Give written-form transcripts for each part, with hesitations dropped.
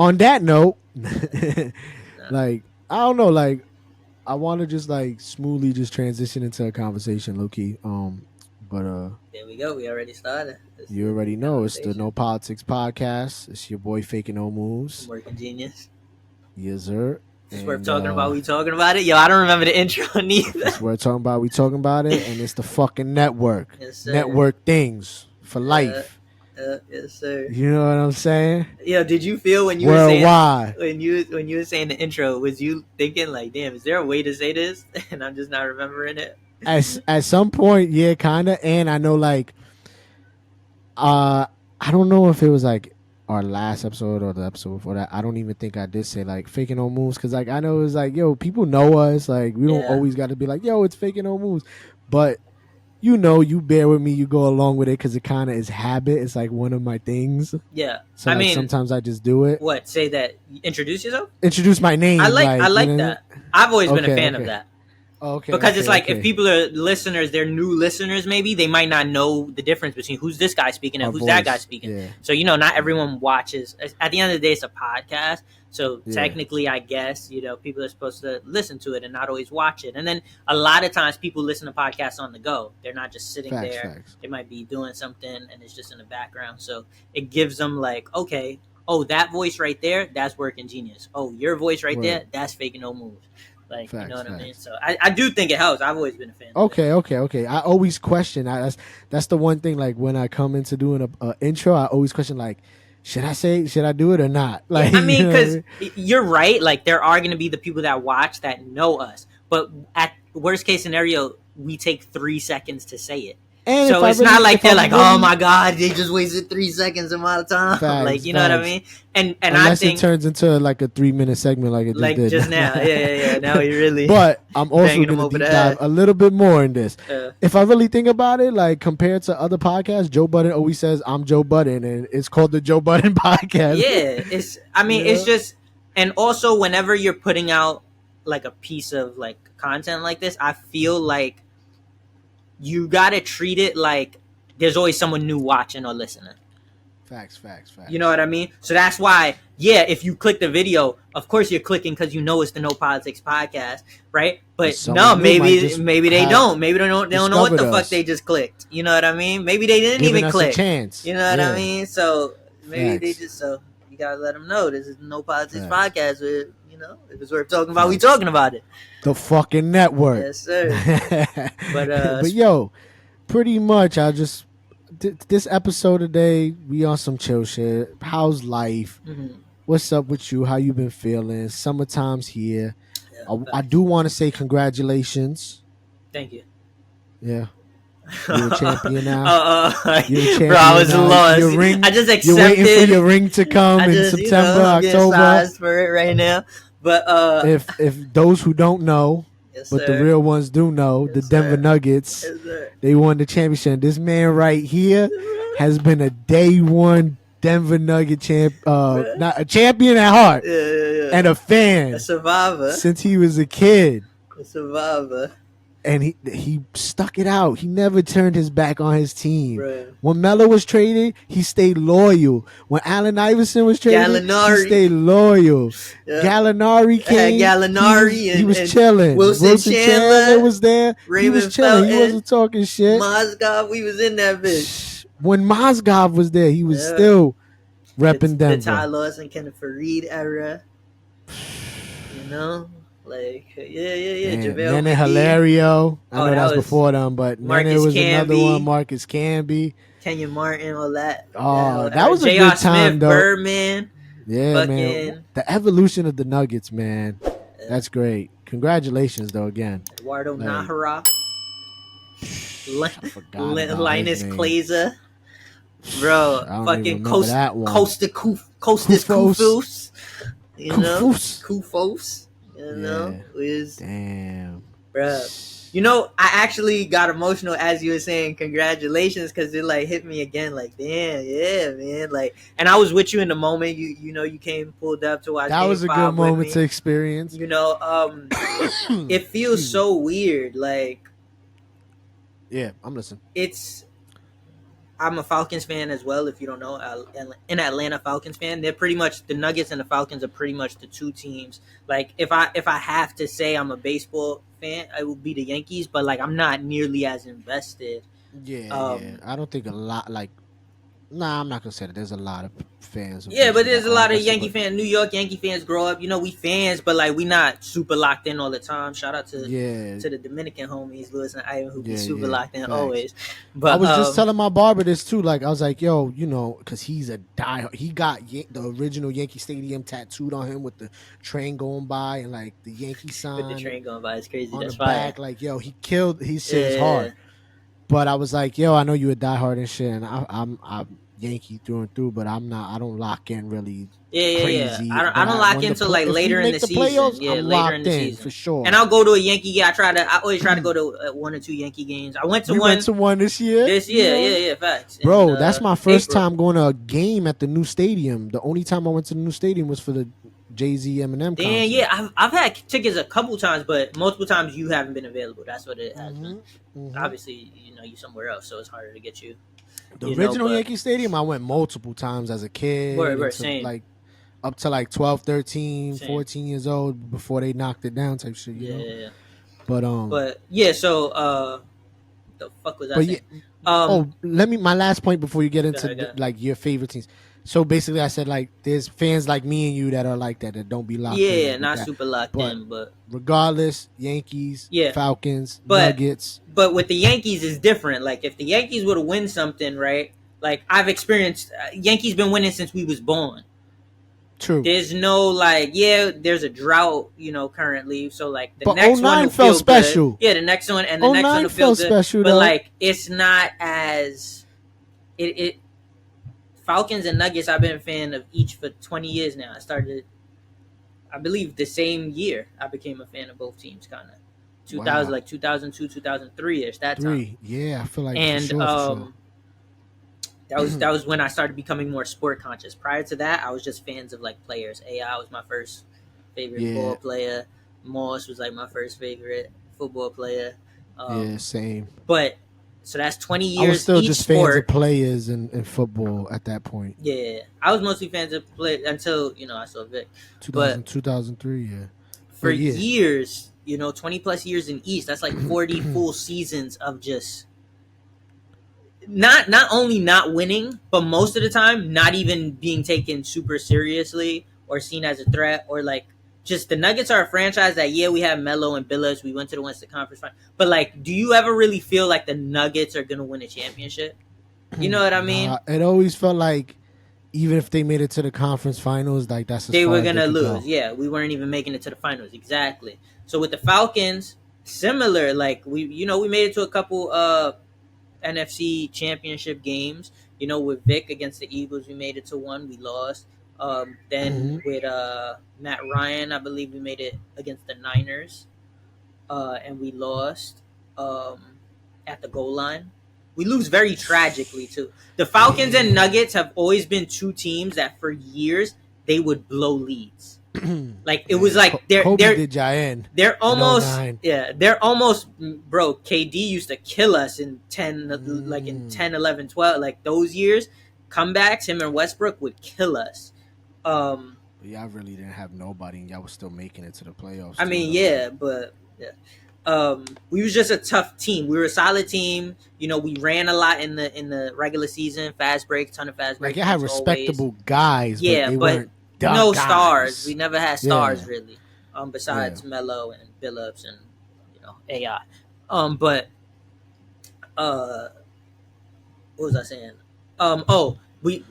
on that note, No. like I don't know, like I want to just like smoothly just transition into a conversation, low key. But There we go. We already started. you already know it's the No Politics podcast. It's your boy Faking No Moves. WorkinGenius. Yes, sir. It's worth talking about. We talking about it. Yo, I don't remember the intro neither. It's worth talking about. We talking about it, and it's the fucking network. Yes, sir. Network things for life. Yes, sir. You know what I'm saying? Yo, did you feel when you worldwide were saying when you were saying the intro? Was you thinking like, damn, is there a way to say this? And I'm just not remembering it. At some point, yeah, kind of. And I know, like, I don't know if it was like our last episode or the episode before that. I don't even think I did say like faking no moves because like I know it was like, yo, people know us. Like we don't always got to be like, yo, it's faking no moves. But you know, you bear with me. You go along with it because it kind of is habit. It's like one of my things. Yeah, so I mean, sometimes I just do it. What? Say that. Introduce yourself. Introduce my name. I like that. I've always been a fan of that. Okay. Because it's like if people are listeners, they're new listeners, maybe they might not know the difference between who's this guy speaking and who's that guy speaking. Yeah. So, you know, not everyone watches. At the end of the day, it's a podcast. So technically, I guess, you know, people are supposed to listen to it and not always watch it. And then a lot of times people listen to podcasts on the go. They're not just sitting there. Facts. They might be doing something and it's just in the background. So it gives them like, okay, oh, that voice right there, that's WorkinGenius. Oh, your voice right there, that's Faking No Moves. Like, facts, you know what I mean? So I do think it helps. I've always been a fan of it. Okay. I always question. That's the one thing, like, when I come into doing a intro, I always question, like, should I do it or not? Like, I mean, because you're right. Like, there are going to be the people that watch that know us. But at worst case scenario, we take 3 seconds to say it. And so it's not like they're like, oh my God, they just wasted 3 seconds of my time. Facts, like, you know what I mean? And unless I think it turns into like a 3-minute segment like it just like did. Just now. Yeah. Now we really. But I'm also going to deep dive a little bit more in this. If I really think about it, like compared to other podcasts, Joe Budden always says, I'm Joe Budden, and it's called the Joe Budden Podcast. Yeah. It's just, and also whenever you're putting out like a piece of like content like this, I feel like you gotta treat it like there's always someone new watching or listening. Facts. You know what I mean? So that's why, if you click the video, of course you're clicking because you know it's the No Politics podcast, right? But no, maybe they don't. Maybe they don't know what the fuck they just clicked. You know what I mean? Maybe they didn't even click. A chance. You know what I mean? So maybe they just you gotta let them know this is No Politics podcast. With, you know, if it's worth talking about, we talking about it. The fucking network. Yes, sir. But yo, pretty much this episode today, we on some chill shit. How's life? Mm-hmm. What's up with you? How you been feeling? Summertime's here. I do want to say congratulations. Thank you. Yeah. You're a champion now. You're a champion. Bro, I was lost. I just accepted. You're waiting for your ring to come in September, October. I'm for it right now. But if those who don't know, but the real ones do know, the Denver Nuggets, they won the championship. This man right here has been a day one Denver Nugget not a champion at heart, and a fan, a survivor since he was a kid. A survivor. And he stuck it out. He never turned his back on his team. Right. When Melo was traded, he stayed loyal. When Allen Iverson was traded, he stayed loyal. Yeah. Gallinari came. He was chilling. Wilson Chandler was there. Raymond he was chilling. Felton, he wasn't talking shit. Mozgov, we was in that bitch. When Mozgov was there, he was still repping Denver. The Ty Lawson, Kenneth Fareed era. You know? Like, JaVale Nene Hilario. I know that's before them, but Nene was another one. Marcus Camby. Kenyon Martin, all that. Oh, that was a good time, Smith, though. Birdman. Yeah, man. The evolution of the Nuggets, man. That's great. Congratulations, though, again. Eduardo Nahara. Linus Glazer. Bro, fucking Kostas Koufos. You know? Koufos. You know, damn, bro. You know, I actually got emotional as you were saying congratulations because it like hit me again. Like, damn, yeah, man. Like, and I was with you in the moment. You know, you pulled up to watch. That was a good moment to experience. You know, it feels so weird. Like, yeah, I'm listening. It's I'm a Falcons fan as well. If you don't know, an Atlanta Falcons fan. They're pretty much the Nuggets and the Falcons are pretty much the two teams. Like if I have to say I'm a baseball fan, it would be the Yankees. But like I'm not nearly as invested. Yeah. I don't think a lot like. Nah, I'm not gonna say that. There's a lot of fans of Yeah, but baseball there's that a are lot of invested, Yankee but fans, New York Yankee fans grow up. You know, we fans, but like we not super locked in all the time. Shout out to yeah, the Dominican homies, Lewis and Ivan, who be super yeah, locked in facts. always. I But was just telling my barber this too. Like I was like, yo, you know, because he's a diehard. He got the original Yankee Stadium tattooed on him with the train going by and like the Yankee with the sign train going by, it's crazy. on the That's fire. back. Like, yo, he killed. His shit is Yeah, hard. But I was like, yo, I know you a diehard and shit, and I'm Yankee through and through, but I'm not. I don't lock in really yeah. crazy. I But don't lock when into like if we later in make the the season. playoffs, Yeah, I'm later in locked the in for season. sure. And I'll go to a Yankee game. I always try to go to 1 or 2 Yankee games. I went to We one went to one this year. this year. Yeah, facts. Bro, In, that's my first April. time going to a game at the new stadium. The only time I went to the new stadium was for the Jay-Z Eminem concert. Yeah, I've had tickets a couple times, but multiple times you haven't been available. That's what it has been. Obviously, you know, you somewhere else, so it's harder to get you. The original Yankee Stadium, I went multiple times as a kid. Same. Like up to like 12, 13, Same. 14 years old before they knocked it down type shit, you know? Yeah. But yeah, so the fuck was I saying? My last point before you get into like your favorite teams. So basically I said like there's fans like me and you that are like that don't be locked in. Yeah, not super locked in, but regardless, Yankees, Falcons, Nuggets. But with the Yankees is different. Like if the Yankees were to win something, right? Like I've experienced Yankees been winning since we was born. True. There's no like, there's a drought, you know, currently. So like the but next one will feel special. Good. Yeah, the next one and the next one will feel good. Special, but though. like it's not as it Falcons and Nuggets, I've been a fan of each for 20 years now. I started, I believe, the same year I became a fan of both teams, kind of. 2000, like 2002, 2003-ish, that time. Yeah, I feel like and for sure. that was when I started becoming more sport conscious. Prior to that, I was just fans of like players. AI was my first favorite ball player. Moss was like my first favorite football player. Same. But so that's 20 years. I was still each just sport. fans of players in football at that point. Yeah, I was mostly fans of play until I saw Vic. 2003, yeah. For years, 20 plus years in East, that's like 40 full seasons of just not only not winning, but most of the time not even being taken super seriously or seen as a threat, or like just the Nuggets are a franchise that we have Melo and Billups. We went to the Western Conference Final, but like, do you ever really feel like the Nuggets are gonna win a championship? You know what I mean? It always felt like even if they made it to the conference finals, like that's they were gonna lose. Go. Yeah, we weren't even making it to the finals. Exactly. So with the Falcons, similar. Like we made it to a couple NFC championship games. With Vic against the Eagles, we made it to one. We lost. Then with Matt Ryan, I believe we made it against the Niners, and we lost at the goal line. We lose very tragically too. The Falcons and Nuggets have always been two teams that for years they would blow leads. Like it was like they're almost they're almost bro. KD used to kill us in 10 like in 10, 11, 12 like those years. Comebacks, him and Westbrook would kill us. Y'all really didn't have nobody, and y'all was still making it to the playoffs. I mean, we was just a tough team. We were a solid team. We ran a lot in the regular season, fast breaks, ton of fast breaks. Like you had respectable guys, but they weren't no guys. Stars. We never had stars really. Besides Melo and Billups and AI. But what was I saying? We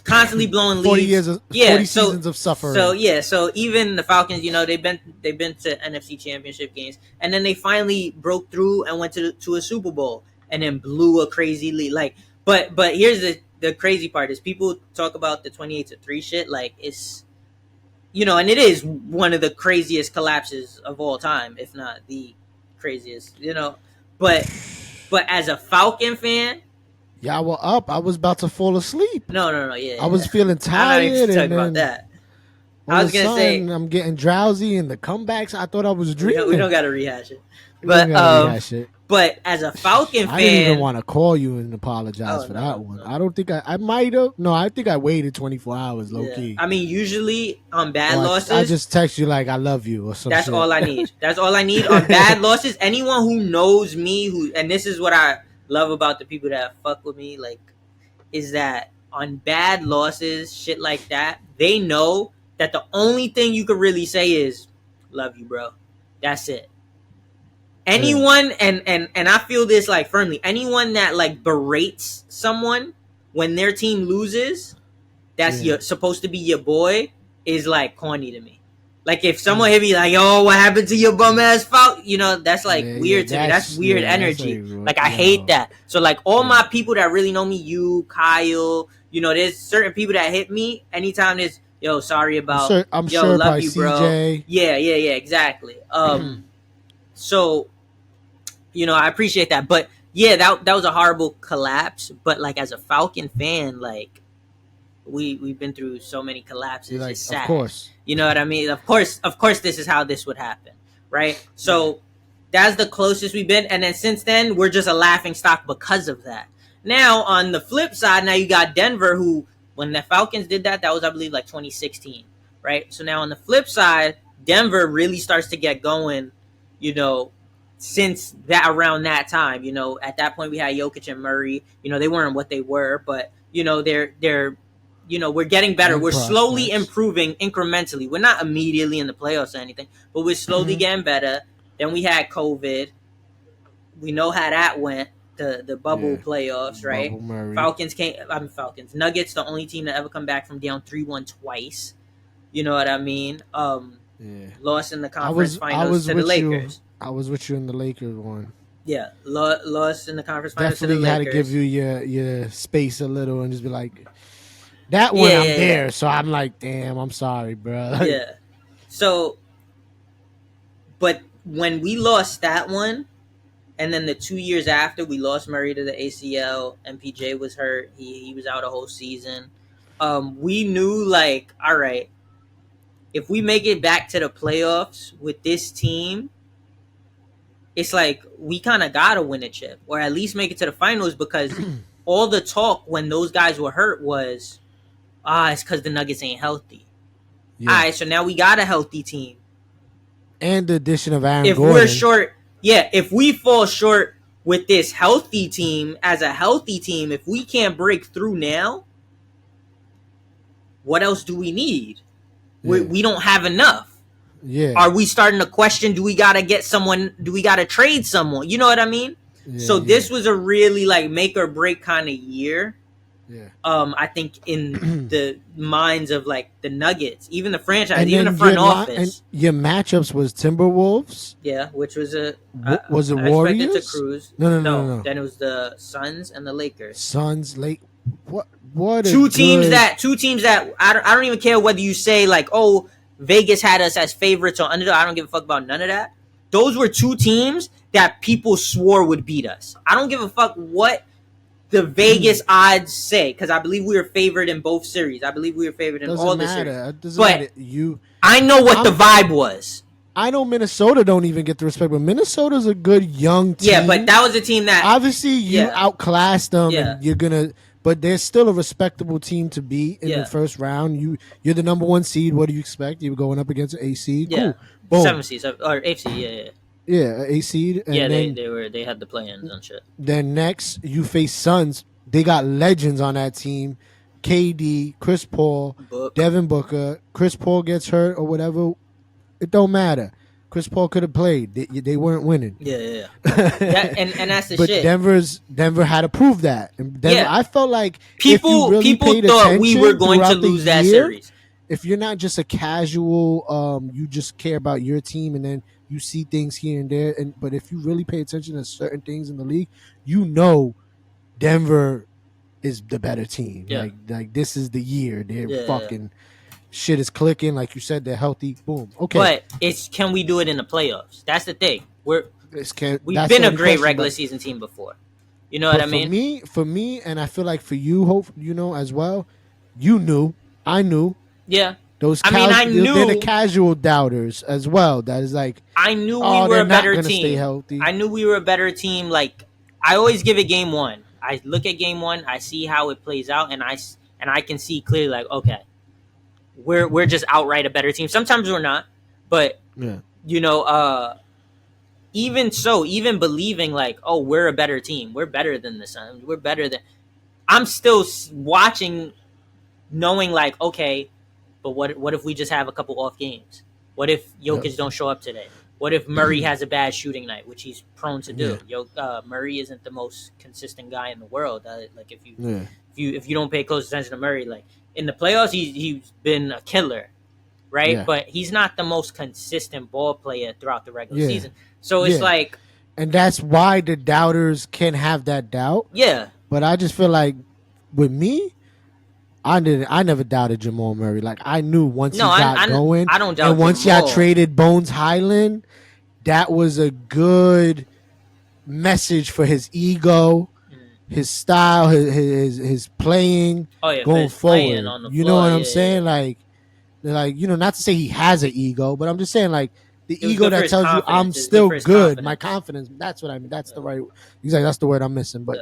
constantly blowing leads. 40 seasons of suffering. So even the Falcons, they've been to NFC Championship games, and then they finally broke through and went to a Super Bowl, and then blew a crazy lead. Like, but here's the crazy part is people talk about the 28-3 shit. Like it's, and it is one of the craziest collapses of all time, if not the craziest. But as a Falcon fan. Y'all were up. I was about to fall asleep. No. Yeah. I was feeling tired. I'm not even talking about that. All of a sudden, I'm getting drowsy, and the comebacks. I thought I was dreaming. We don't got to rehash it. But as a Falcon fan, I didn't even want to call you and apologize for that one. No. I don't think I might have. No, I think I waited 24 hours, low key. I mean, usually on bad losses, I just text you like I love you or something. That's all I need. That's all I need on bad losses. Anyone who knows me, and this is what I love about the people that fuck with me, like, is that on bad losses, shit like that, they know that the only thing you could really say is love you, bro. That's it. Anyone, and I feel this like firmly, anyone that like berates someone when their team loses, that's supposed to be your boy, is like corny to me. Like if someone hit me like, yo, what happened to your bum ass Falcon? You know, that's like weird to me. That's weird energy. Like I hate that. So like all my people that really know me, you, Kyle, you know, there's certain people that hit me anytime there's, yo, sorry about, I'm sure love you, bro. CJ. Yeah, exactly. So, you know, I appreciate that. But yeah, that was a horrible collapse. But like as a Falcon fan, like we've been through so many collapses. Like, it's sad. Of course. You know what I mean? Of course this is how this would happen. Right? So that's the closest we've been. And then since then, we're just a laughing stock because of that. Now, on the flip side, now you got Denver, who, when the Falcons did that was, I believe, like 2016, right? So now on the flip side, Denver really starts to get going, you know, since that around that time. You know, at that point we had Jokic and Murray. You know, they weren't what they were, but you know, they're you know, we're getting better. We're slowly improving incrementally. We're not immediately in the playoffs or anything, but we're slowly getting better. Then we had COVID. We know how that went. The bubble playoffs, right? Falcons. Nuggets, the only team to ever come back from down 3-1 twice. You know what I mean? Lost in the conference finals to the Lakers. I was with you in the Lakers one. Yeah, lost in the conference finals to the Lakers. Definitely had to give you your space a little and just be like, that one I'm there. So I'm like, damn, I'm sorry, bro. Yeah. So, but when we lost that one, and then the 2 years after, we lost Murray to the ACL. MPJ was hurt. He was out a whole season. We knew, like, all right, if we make it back to the playoffs with this team, it's like we kind of got to win a chip or at least make it to the finals, because all the talk when those guys were hurt was, it's because the Nuggets ain't healthy. Yeah. All right, so now we got a healthy team. And the addition of Aaron Gordon. If we're short... Yeah, if we fall short with this healthy team, as a healthy team, if we can't break through now, what else do we need? Yeah. We don't have enough. Yeah. Are we starting to question, do we got to get someone, do we got to trade someone? You know what I mean? Yeah, so this was a really like make or break kind of year. Yeah. I think in the minds of like the Nuggets, even the franchise, even the front office. And your matchups was Timberwolves. Yeah, which was was it Warriors? I expected to cruise. No. Then it was the Suns and the Lakers. What? Two teams that I don't even care whether you say like, oh, Vegas had us as favorites or underdog. I don't give a fuck about none of that. Those were two teams that people swore would beat us. I don't give a fuck what the Vegas odds say, because I believe we were favored in both series. I believe we were favored in all the series. It doesn't matter. I know what the vibe was. I know Minnesota don't even get the respect, but Minnesota's a good young team. Yeah, but that was a team that obviously you outclassed them, and you're gonna. But they're still a respectable team to beat in the first round. You're the number one seed. What do you expect? You're going up against an A seed. Yeah, cool. 7 seed or 8 seed. Yeah, A seed. And they had the play-ins and shit. Then next you face Suns. They got legends on that team. KD, Chris Paul, Devin Booker. Chris Paul gets hurt or whatever. It don't matter. Chris Paul could have played. They weren't winning. Yeah. and that's the but shit. Denver had to prove that. And Denver, I felt like people thought we were going to lose that series. If you're not just a casual, you just care about your team and then you see things here and there. But if you really pay attention to certain things in the league, you know Denver is the better team. Yeah. Like this is the year. They're fucking shit is clicking. Like you said, they're healthy. Boom. Okay. But can we do it in the playoffs? That's the thing. We've been a great regular season team before. You know what I mean? For me, and I feel like for you, as well, I knew. Yeah. I knew they're the casual doubters as well. That is like, I knew we were a better team. Stay healthy. I knew we were a better team. Like I always give it game one. I look at game one. I see how it plays out, and I can see clearly like, okay, we're just outright a better team. Sometimes we're not, but you know, even so, even believing like, oh, we're a better team. We're better than the Suns. We're better than. I'm still watching, knowing like, okay, but what if we just have a couple off games? What if Jokic don't show up today? What if Murray has a bad shooting night, which he's prone to do? Murray isn't the most consistent guy in the world. Like if you don't pay close attention to Murray, like in the playoffs, he's been a killer, right? Yeah. But he's not the most consistent ball player throughout the regular season. So it's like, and that's why the doubters can have that doubt. Yeah, but I just feel like with me, I never doubted Jamal Murray. Like I knew once he got going, I don't doubt and once Jamal. y'all traded Bones Highland, that was a good message for his ego, his style, his playing going forward. You know what I'm saying? Like, not to say he has an ego, but I'm just saying like the ego that tells you I'm still good. My confidence. That's what I mean. That's the right. Exactly. That's the word I'm missing, but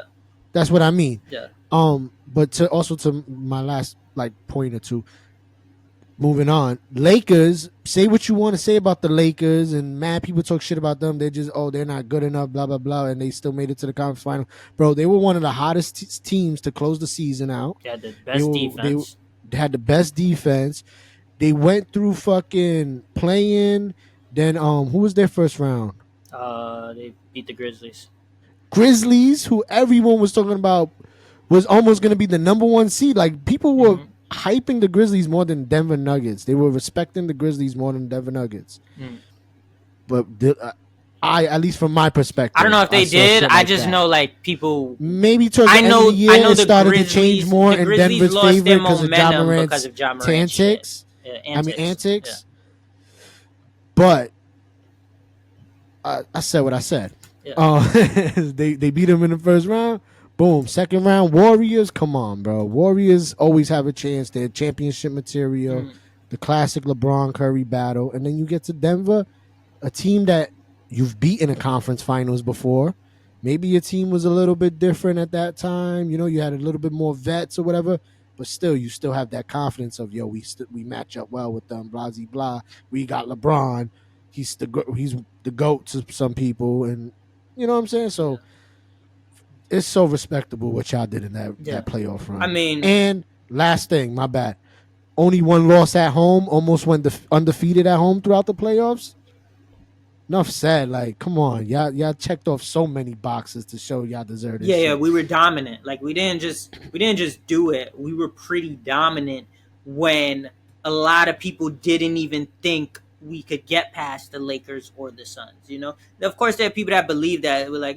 that's what I mean. Yeah. But to my last like point or two, moving on. Lakers, say what you want to say about the Lakers, and mad people talk shit about them. They're just, they're not good enough, blah blah blah, and they still made it to the conference final. Bro, they were one of the hottest teams to close the season out. They had the best defense. They had the best defense. They went through fucking play-in. Then who was their first round? They beat the Grizzlies. Grizzlies, who everyone was talking about, was almost going to be the number one seed. Like, people were hyping the Grizzlies more than Denver Nuggets. They were respecting the Grizzlies more than Denver Nuggets. But I, at least from my perspective, I don't know if they did. I just know like people. Maybe towards the end of the year, it started to change more in Denver's favor because of Ja Morant's antics. Antics. But I said what I said. They beat them in the first round. Boom. Second round, Warriors. Come on, bro. Warriors always have a chance. They're championship material. The classic LeBron Curry battle. And then you get to Denver, a team that you've beaten in conference finals before. Maybe your team was a little bit different at that time. You know, you had a little bit more vets or whatever. But still, you still have that confidence of, we match up well with them, blah, blah, blah. We got LeBron. He's the GOAT to some people. And you know what I'm saying? So it's so respectable what y'all did in that playoff run. I mean, and last thing, my bad. Only one loss at home. Almost went undefeated at home throughout the playoffs. Enough said. Like, come on, y'all checked off so many boxes to show y'all deserve this. Yeah, we were dominant. Like we didn't just do it. We were pretty dominant when a lot of people didn't even think we could get past the Lakers or the Suns, you know? Of course, there are people that believe that. We're like,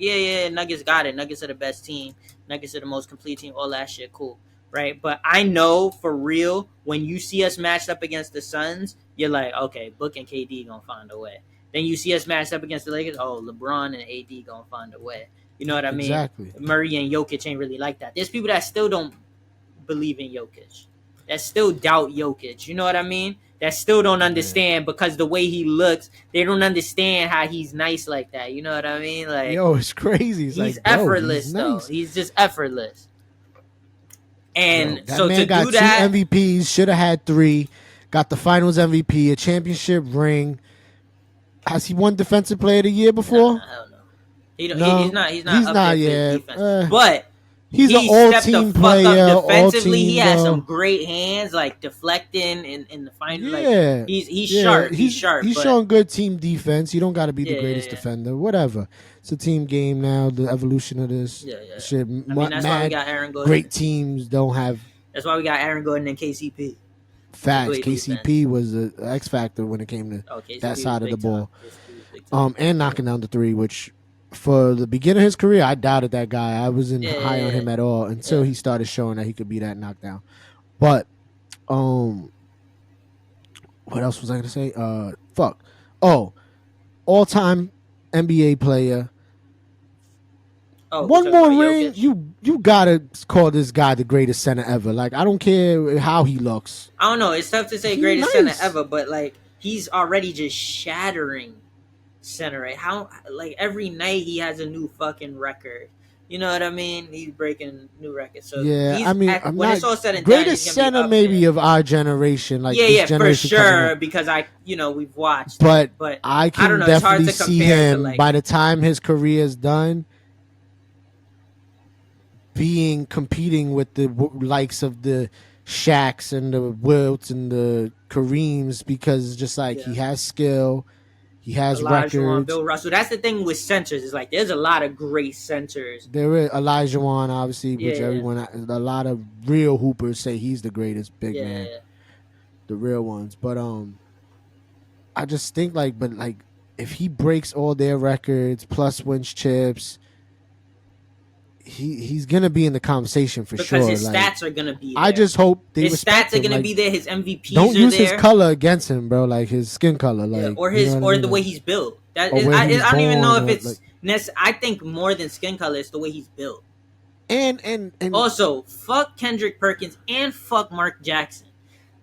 Nuggets got it. Nuggets are the best team. Nuggets are the most complete team. All that shit, cool, right? But I know for real, when you see us matched up against the Suns, you're like, okay, Book and KD gonna find a way. Then you see us matched up against the Lakers, LeBron and AD gonna find a way. You know what I mean? Exactly. Murray and Jokic ain't really like that. There's people that still don't believe in Jokic, that still doubt Jokic. You know what I mean? That still don't understand because the way he looks, they don't understand how he's nice like that. You know what I mean? Like, it's crazy. He's like, effortless, he's though. nice. He's just effortless. And that so man to got do that, 2 MVPs, should have had 3, got the Finals MVP, a championship ring. Has he won Defensive Player of the Year before? I don't know. He's not up there yet. Defense. But he's an all-team player. Defensively, he has some great hands, like deflecting in the final. Yeah, like, he's sharp. He's sharp. He's showing good team defense. You don't got to be the greatest defender. Whatever. It's a team game now. The evolution of this shit. That's why we got Aaron Gordon. Great teams don't have. That's why we got Aaron Gordon and KCP. Facts. KCP was the X factor when it came to that side of the ball. And knocking down the 3, which for the beginning of his career, I doubted that guy. I wasn't high on him at all until he started showing that he could be that knockdown. But what else was I gonna say? All-time NBA player. Oh, we one talking more about ring, Jokic? you gotta call this guy the greatest center ever. Like, I don't care how he looks. I don't know. It's tough to say He greatest center nice. ever, but like he's already just shattering center. Right? How like every night he has a new fucking record. You know what I mean? He's breaking new records. So Yeah, I he's mean, I'm when not it's all said and done, he's greatest gonna be center up there. maybe of our generation, like Yeah, this yeah, for generation coming sure. up. Because we've watched it, But but I I don't can know. It's hard definitely to see compare to him like by the time his career is done being competing with the likes of the Shaqs and the Wilts and the Kareems, because just like he has skill, he has Olajuwon, records. Bill Russell. That's the thing with centers. Is like there's a lot of great centers. There is Olajuwon, obviously, which Yeah, a lot of real hoopers say he's the greatest big man, yeah. the real ones. But I just think like if he breaks all their records plus wins chips, he's gonna be in the conversation for Because sure. his Like, stats are gonna be there. I just hope they his respect stats are him. gonna Like, be there. His MVPs don't are use there. his color against him, bro. Like his skin color, like or his or the way he's built. That or is, where I he's don't even know born, if or it's I think more than skin color, it's the way he's built. and Also, fuck Kendrick Perkins and fuck Mark Jackson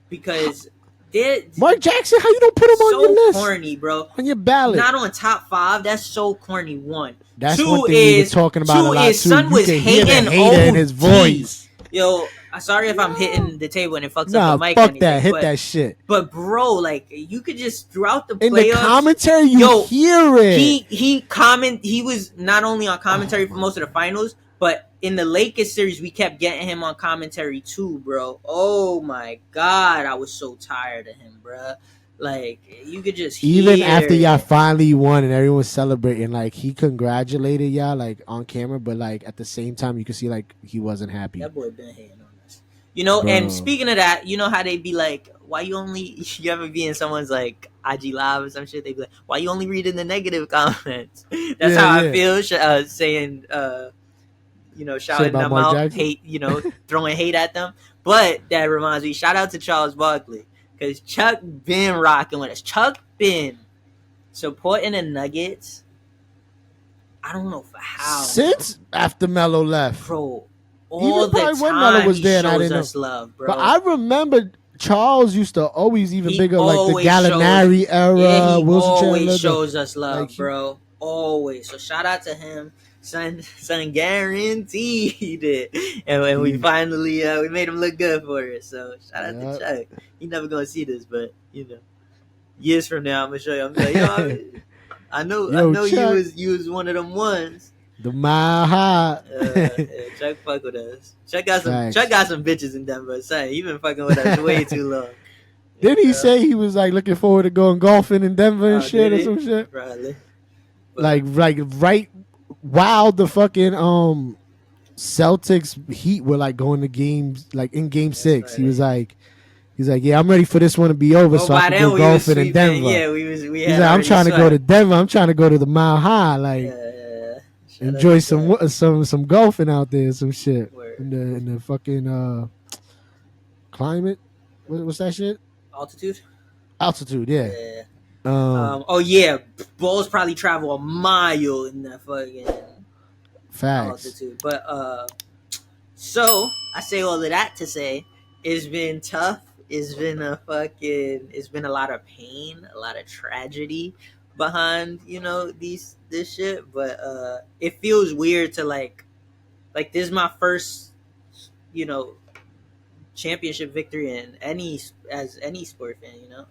because they're Mark Jackson. How you don't put him so on your list? corny, bro. On your ballot. Not on top 5. That's so corny. One. That's two one thing is, we were talking about a lot is too. Son You was can hear the hating hater in his voice. Yo, sorry if I'm hitting the table and it fucks Nah, up the mic. fuck or anything, that. Hit that shit. But bro, like you could just throughout the in playoffs, the commentary, you hear it. He was not only on commentary for most of the finals, but in the Lakers series, we kept getting him on commentary too, bro. Oh my god, I was so tired of him, bro. Like you could just even after y'all finally won and everyone was celebrating, like he congratulated y'all like on camera, but like at the same time you could see like he wasn't happy. That boy been hating on us, you know. Bro. And speaking of that, you know how they be like, why you ever be in someone's like IG live or some shit? They be like, why you only reading the negative comments? That's how I feel saying shouting them out, Jackson? Hate, throwing hate at them. But that reminds me, shout out to Charles Barkley. Because Chuck been rocking with us. Chuck been supporting the Nuggets. I don't know for how. Since after Melo left. Bro, all the time when Melo was there, I didn't know. Love, bro. But I remember Charles used to always even big up like the Gallinari era. Yeah, he always shows us love, like, bro. Always. So shout out to him. Son guaranteed it, and we finally we made him look good for it. So shout out to Chuck. He never gonna see this, but years from now, I'm gonna show you. I'm like, I know Chuck, you was one of them ones. The mile high. Chuck fuck with us. Chuck got some bitches in Denver. Say he been fucking with us way too long. Didn't he say he was like looking forward to going golfing in Denver and shit or some shit? Probably. Like right. While the fucking Celtics Heat were like going to games, like in Game 6, right. He's like, yeah, I'm ready for this one to be over, so I can go golfing in Denver. Yeah, he's like, I'm trying to go to Denver. I'm trying to go to the Mile High, like enjoy some golfing out there, some shit in the fucking climate. What's that shit? Altitude, yeah. Oh yeah, balls probably travel a mile in that fucking facts. Altitude. But so I say all of that to say it's been tough. It's been a lot of pain, a lot of tragedy behind this shit. But it feels weird to like this is my first championship victory in any sport fan,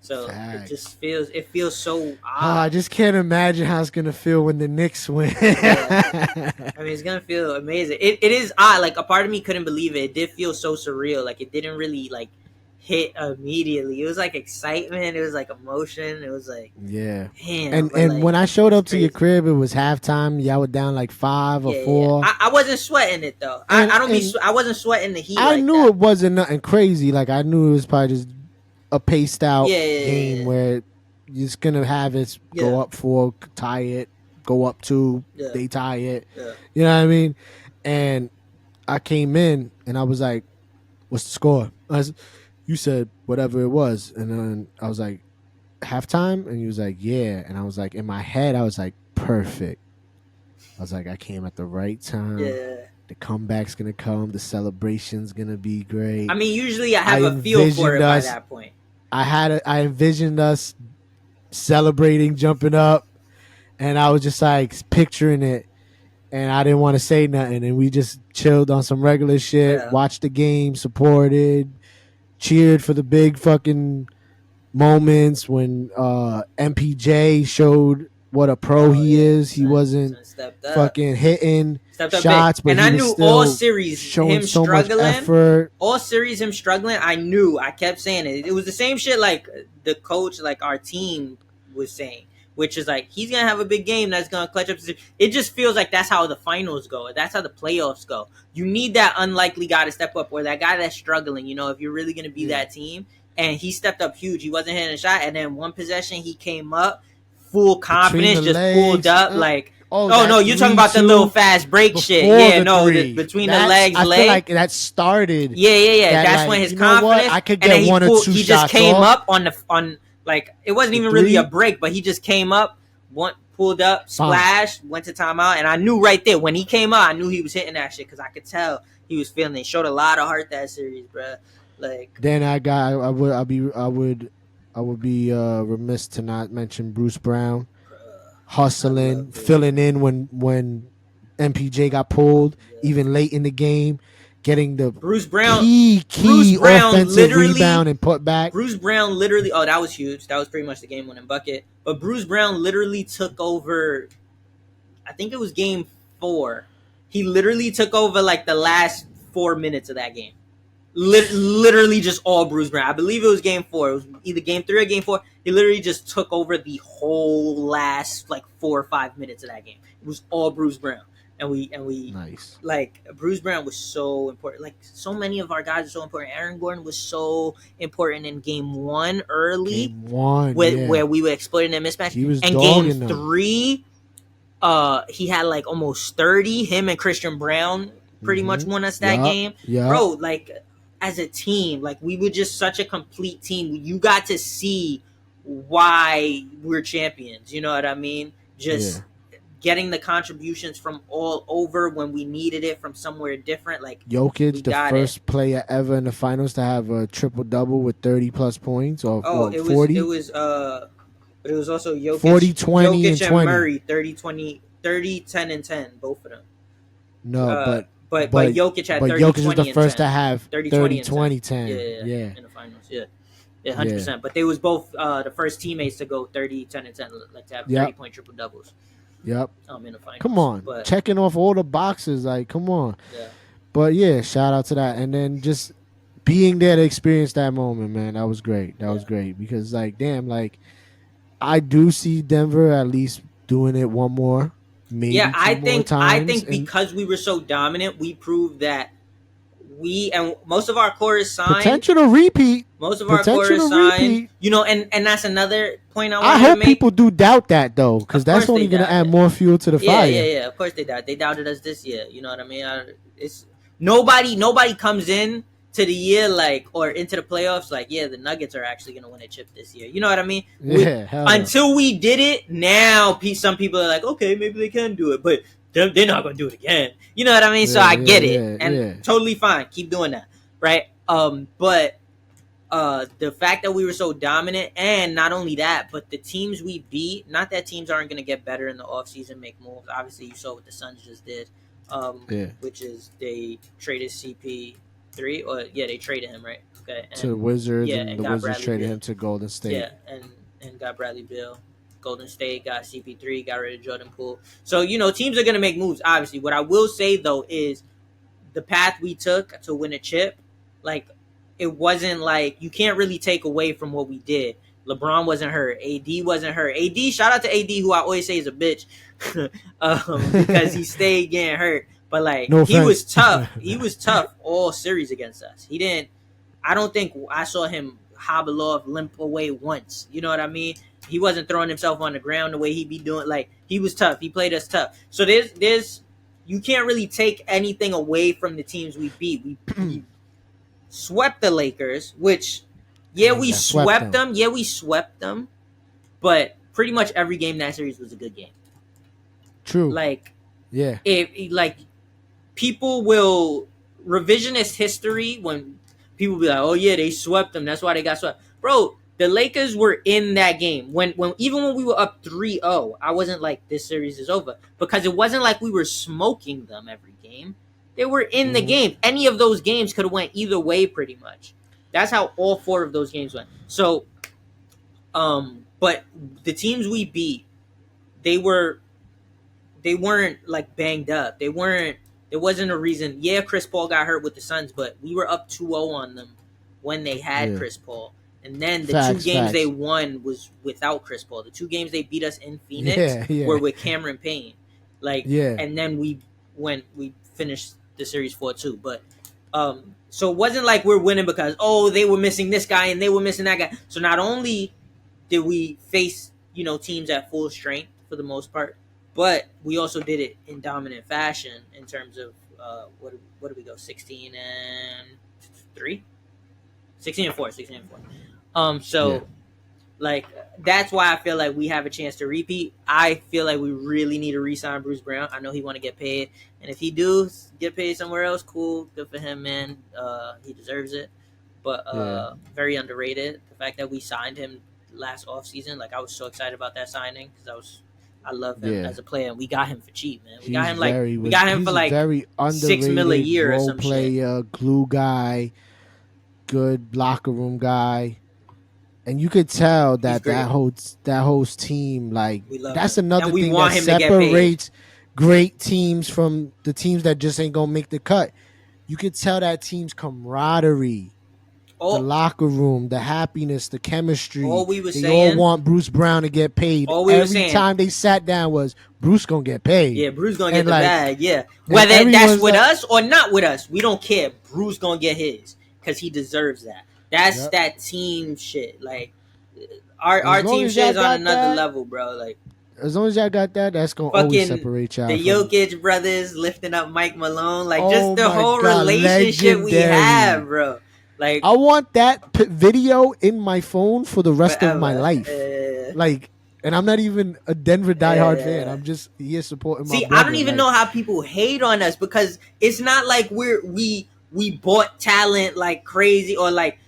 So facts. It feels so odd. I just can't imagine how it's gonna feel when the Knicks win. I mean, it's gonna feel amazing. It is odd. Like a part of me couldn't believe it. It did feel so surreal. Like it didn't really like hit immediately. It was like excitement. It was like emotion. It was like damn. And like, when I showed up to your crib, it was halftime. Y'all were down like 5 or 4. Yeah. I wasn't sweating it though. I wasn't sweating the heat. I knew it wasn't nothing crazy. Like I knew it was probably just a paced out game where you're just gonna have it go up 4, tie it, go up 2, they tie it. You know what I mean? And I came in and I was like, "What's the score?" You said whatever it was, and then I was like, "Halftime," and he was like, "Yeah," and I was like, in my head, I was like, "Perfect." I was like, I came at the right time. Yeah. The comeback's gonna come. The celebration's gonna be great. I mean, usually I have a feel for it by that point. I envisioned us celebrating, jumping up, and I was just like picturing it, and I didn't want to say nothing, and we just chilled on some regular shit, watched the game, supported, cheered for the big fucking moments when MPJ showed what a pro he is. He wasn't fucking hitting shots, but and he I was knew still all series showing him so struggling. much effort. All series him struggling. I knew. I kept saying it. It was the same shit like the coach, like our team was saying, which is like he's gonna have a big game that's gonna clutch up. It just feels like that's how the finals go. That's how the playoffs go. You need that unlikely guy to step up, or that guy that's struggling. You know, if you're really gonna be that team. And he stepped up huge. He wasn't hitting a shot. And then one possession, he came up, full confidence, just pulled up. Like, oh no, you're talking about the little fast break shit. Yeah, no, between the legs, I feel like that started. Yeah. That's like, when his confidence. I could get one or two shots. He just came up on like it wasn't even really a break, but he just came up, pulled up, splashed, went to timeout, and I knew right there when he came out, I knew he was hitting that shit because I could tell he was feeling it. Showed a lot of heart that series, bro. Like then I would be remiss to not mention Bruce Brown hustling, filling in when MPJ got pulled, even late in the game, getting the Bruce Brown key offensive rebound and put back. Bruce Brown literally, that was huge. That was pretty much the game-winning bucket. But Bruce Brown literally took over. I think it was game 4. He literally took over like the last 4 minutes of that game. Literally just all Bruce Brown. I believe it was game 4. It was either game 3 or game 4. He literally just took over the whole last like 4 or 5 minutes of that game. It was all Bruce Brown, and we nice. Like Bruce Brown was so important. Like so many of our guys are so important. Aaron Gordon was so important in game 1 early. Game 1, where we were exploiting that mismatch. He was and game 3, he had like almost 30. Him and Christian Brown pretty much won us that game. Bro, like. As a team, like we were just such a complete team. You got to see why we're champions. You know what I mean? Just getting the contributions from all over when we needed it from somewhere different. Like Jokic, the first player ever in the finals to have a triple double with 30+ points or 40. It was but it was also Jokic, 40, 20, Jokic and 20. Murray, 30, 20, 30, 10, and 10, both of them. No, But Jokic had 30, Jokic 20, was the first to have 30, 20, 10. Yeah, in the finals. Yeah, 100%. But they was both the first teammates to go 30, 10, and 10, like to have 30-point triple doubles. Yep. In the finals. Come on, checking off all the boxes. Like, come on. Yeah. But yeah, shout out to that, and then just being there to experience that moment, man. That was great. That was great because, like, damn, like I do see Denver at least doing it one more. Maybe I think because we were so dominant, we proved that and most of our core is signed. Potential to repeat. Most of our core is signed. You know, and that's another point I want to make. I hope people do doubt that though, because that's only going to add more fuel to the fire. Yeah. Of course they doubt. They doubted us this year. You know what I mean? It's nobody comes in to the year like or into the playoffs like the Nuggets are actually gonna win a chip this year. You know what I mean? Until we did it, now some people are like, okay, maybe they can do it, but they're not gonna do it again. You know what I mean? So I get it, and totally fine. Keep doing that, right? But the fact that we were so dominant, and not only that, but the teams we beat. Not that teams aren't gonna get better in the offseason, make moves. Obviously, you saw what the Suns just did, which is they traded CP3, or they traded him, right? Okay, to the Wizards, and the Wizards traded him to Golden State. Yeah, and got Bradley Beal. Golden State got CP3, got rid of Jordan Poole. So teams are gonna make moves. Obviously, what I will say though is the path we took to win a chip, like it wasn't like you can't really take away from what we did. LeBron wasn't hurt. AD wasn't hurt. AD, shout out to AD, who I always say is a bitch, because he stayed getting hurt. But like he was tough. He was tough all series against us. I don't think I saw him hobble off, limp away once. You know what I mean? He wasn't throwing himself on the ground the way he be doing. Like he was tough. He played us tough. So there's you can't really take anything away from the teams we beat. We swept the Lakers, which we swept them. Yeah, we swept them. But pretty much every game that series was a good game. True. Like Yeah. Like people will revisionist history when people be like, oh yeah, they swept them. That's why they got swept. Bro, the Lakers were in that game. When even when we were up 3-0, I wasn't like this series is over. Because it wasn't like we were smoking them every game. They were in the game. Any of those games could have went either way pretty much. That's how all 4 of those games went. So but the teams we beat, they weren't like banged up. There wasn't a reason. Yeah, Chris Paul got hurt with the Suns, but we were up 2-0 on them when they had Chris Paul. And then the 2 games they won was without Chris Paul. The 2 games they beat us in Phoenix were with Cameron Payne. And then we finished the series 4-2. But so it wasn't like we're winning because they were missing this guy and they were missing that guy. So not only did we face, teams at full strength for the most part, but we also did it in dominant fashion in terms of what did we go 16-3, 16-4. So like that's why I feel like we have a chance to repeat. I feel like we really need to re-sign Bruce Brown. I know he want to get paid, and if he do get paid somewhere else, cool, good for him, man. He deserves it. But very underrated. The fact that we signed him last offseason, like I was so excited about that signing because I love him as a player, and we got him for cheap, man. We got him for like very $6 million a year or some player, shit. Glue guy, good locker room guy, and you could tell that that whole team, like that's him. another thing that separates great teams from the teams that just ain't gonna make the cut. You could tell that team's camaraderie. The locker room, the happiness, the chemistry. They all want Bruce Brown to get paid. Every time they sat down was Bruce gonna get paid. Yeah, Bruce gonna get the bag. Yeah, whether that's with us or not with us, we don't care. Bruce gonna get his because he deserves that. That's that team shit. Like our team shit is on another level, bro. Like as long as y'all got that, that's gonna always separate y'all. The Jokic brothers lifting up Mike Malone, like just the whole relationship we have, bro. Like I want that video in my phone for the rest of my life. Like, and I'm not even a Denver diehard fan. I'm just here supporting my brother. I don't even know how people hate on us because it's not like we bought talent like crazy or like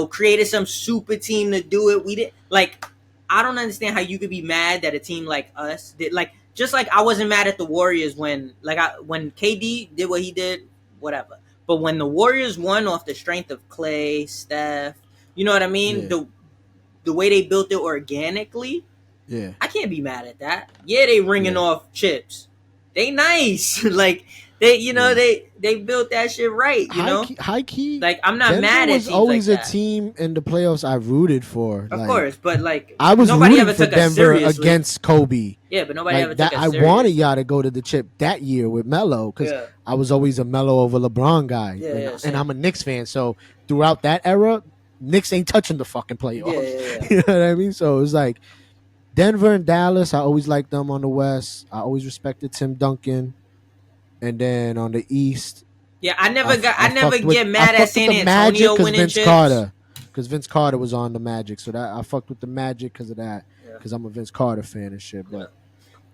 created some super team to do it. We did like I don't understand how you could be mad that a team like us did like just like I wasn't mad at the Warriors when KD did what he did, whatever. But when the Warriors won off the strength of Clay, Steph, you know what I mean? Yeah. The way they built it organically, I can't be mad at that. Yeah, they ringing off chips. They nice. Like they built that shit right. High key. Like I'm not Denver mad at was teams always like a team in the playoffs I rooted for. Of course, but like I was nobody rooting ever for took Denver us against Kobe. Yeah, but nobody ever that. took us I seriously. wanted y'all to go to the chip that year with Melo because I was always a Melo over LeBron guy, and I'm a Knicks fan. So throughout that era, Knicks ain't touching the fucking playoffs. You know what I mean? So it was like Denver and Dallas. I always liked them on the West. I always respected Tim Duncan, and then on the East. Yeah, I never get mad at San Antonio winning chips. Because Vince Carter was on the Magic, so that I fucked with the Magic because of that. Because I'm a Vince Carter fan and shit. But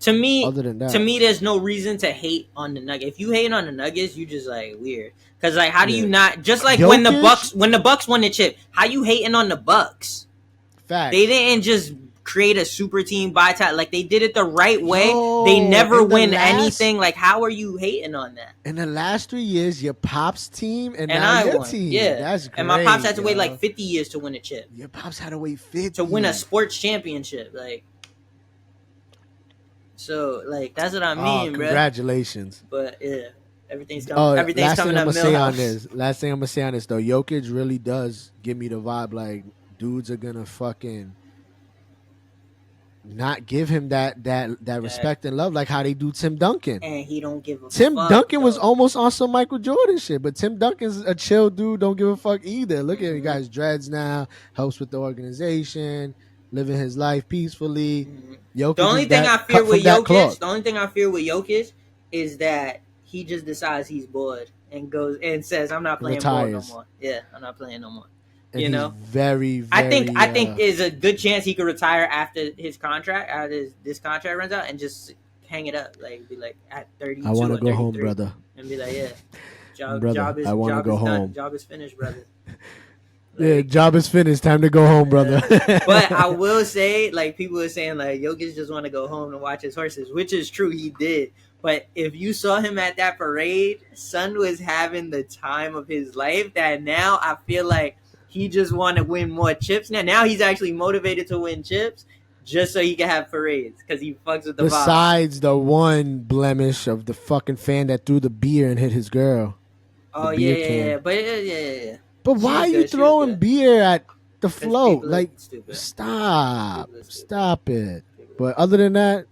to me, other than that, there's no reason to hate on the Nuggets. If you hate on the Nuggets, you just like weird. Because like, how do you not? Just like when the Bucks won the chip, how you hating on the Bucks? Fact. They didn't just create a super team by time. Like they did it the right way. They never win anything. Like how are you hating on that? In the last 3 years, your Pops team and now your won. team. Yeah, that's great. And my Pops had to wait like 50 years to win a chip. Your Pops had to wait 50 to win a sports championship. Like, so like that's what I mean, bro. Congratulations. But yeah, everything's coming. Everything's coming up. Last thing I'm gonna say on this though, Jokic really does give me the vibe like dudes are gonna fucking not give him that respect and love like how they do Tim Duncan. And he don't give a Tim fuck. Duncan was almost on some Michael Jordan shit, but Tim Duncan's a chill dude, don't give a fuck either. Look at him, he got his dreads now, helps with the organization, living his life peacefully. The only thing I fear with Jokic is that he just decides he's bored and goes and says, I'm not playing ball no more. Yeah, I'm not playing no more. And you know, very, very. I think there's a good chance he could retire after his contract, this contract runs out, and just hang it up, like be like at I 32 want to or go home, 33, brother. and be like, yeah, Brother, I want to job go is home. done, job is finished, brother. Yeah, job is finished. Time to go home, brother. But I will say, like, people are saying, like, Jokic just want to go home and watch his horses, which is true. He did. But if you saw him at that parade, son was having the time of his life that now I feel like he just want to win more chips. Now he's actually motivated to win chips just so he can have parades because he fucks with the vibe. Besides the one blemish of the fucking fan that threw the beer and hit his girl. Oh, yeah. But yeah. But why are you throwing beer at the float? Like, stupid. Stop it. But other than that,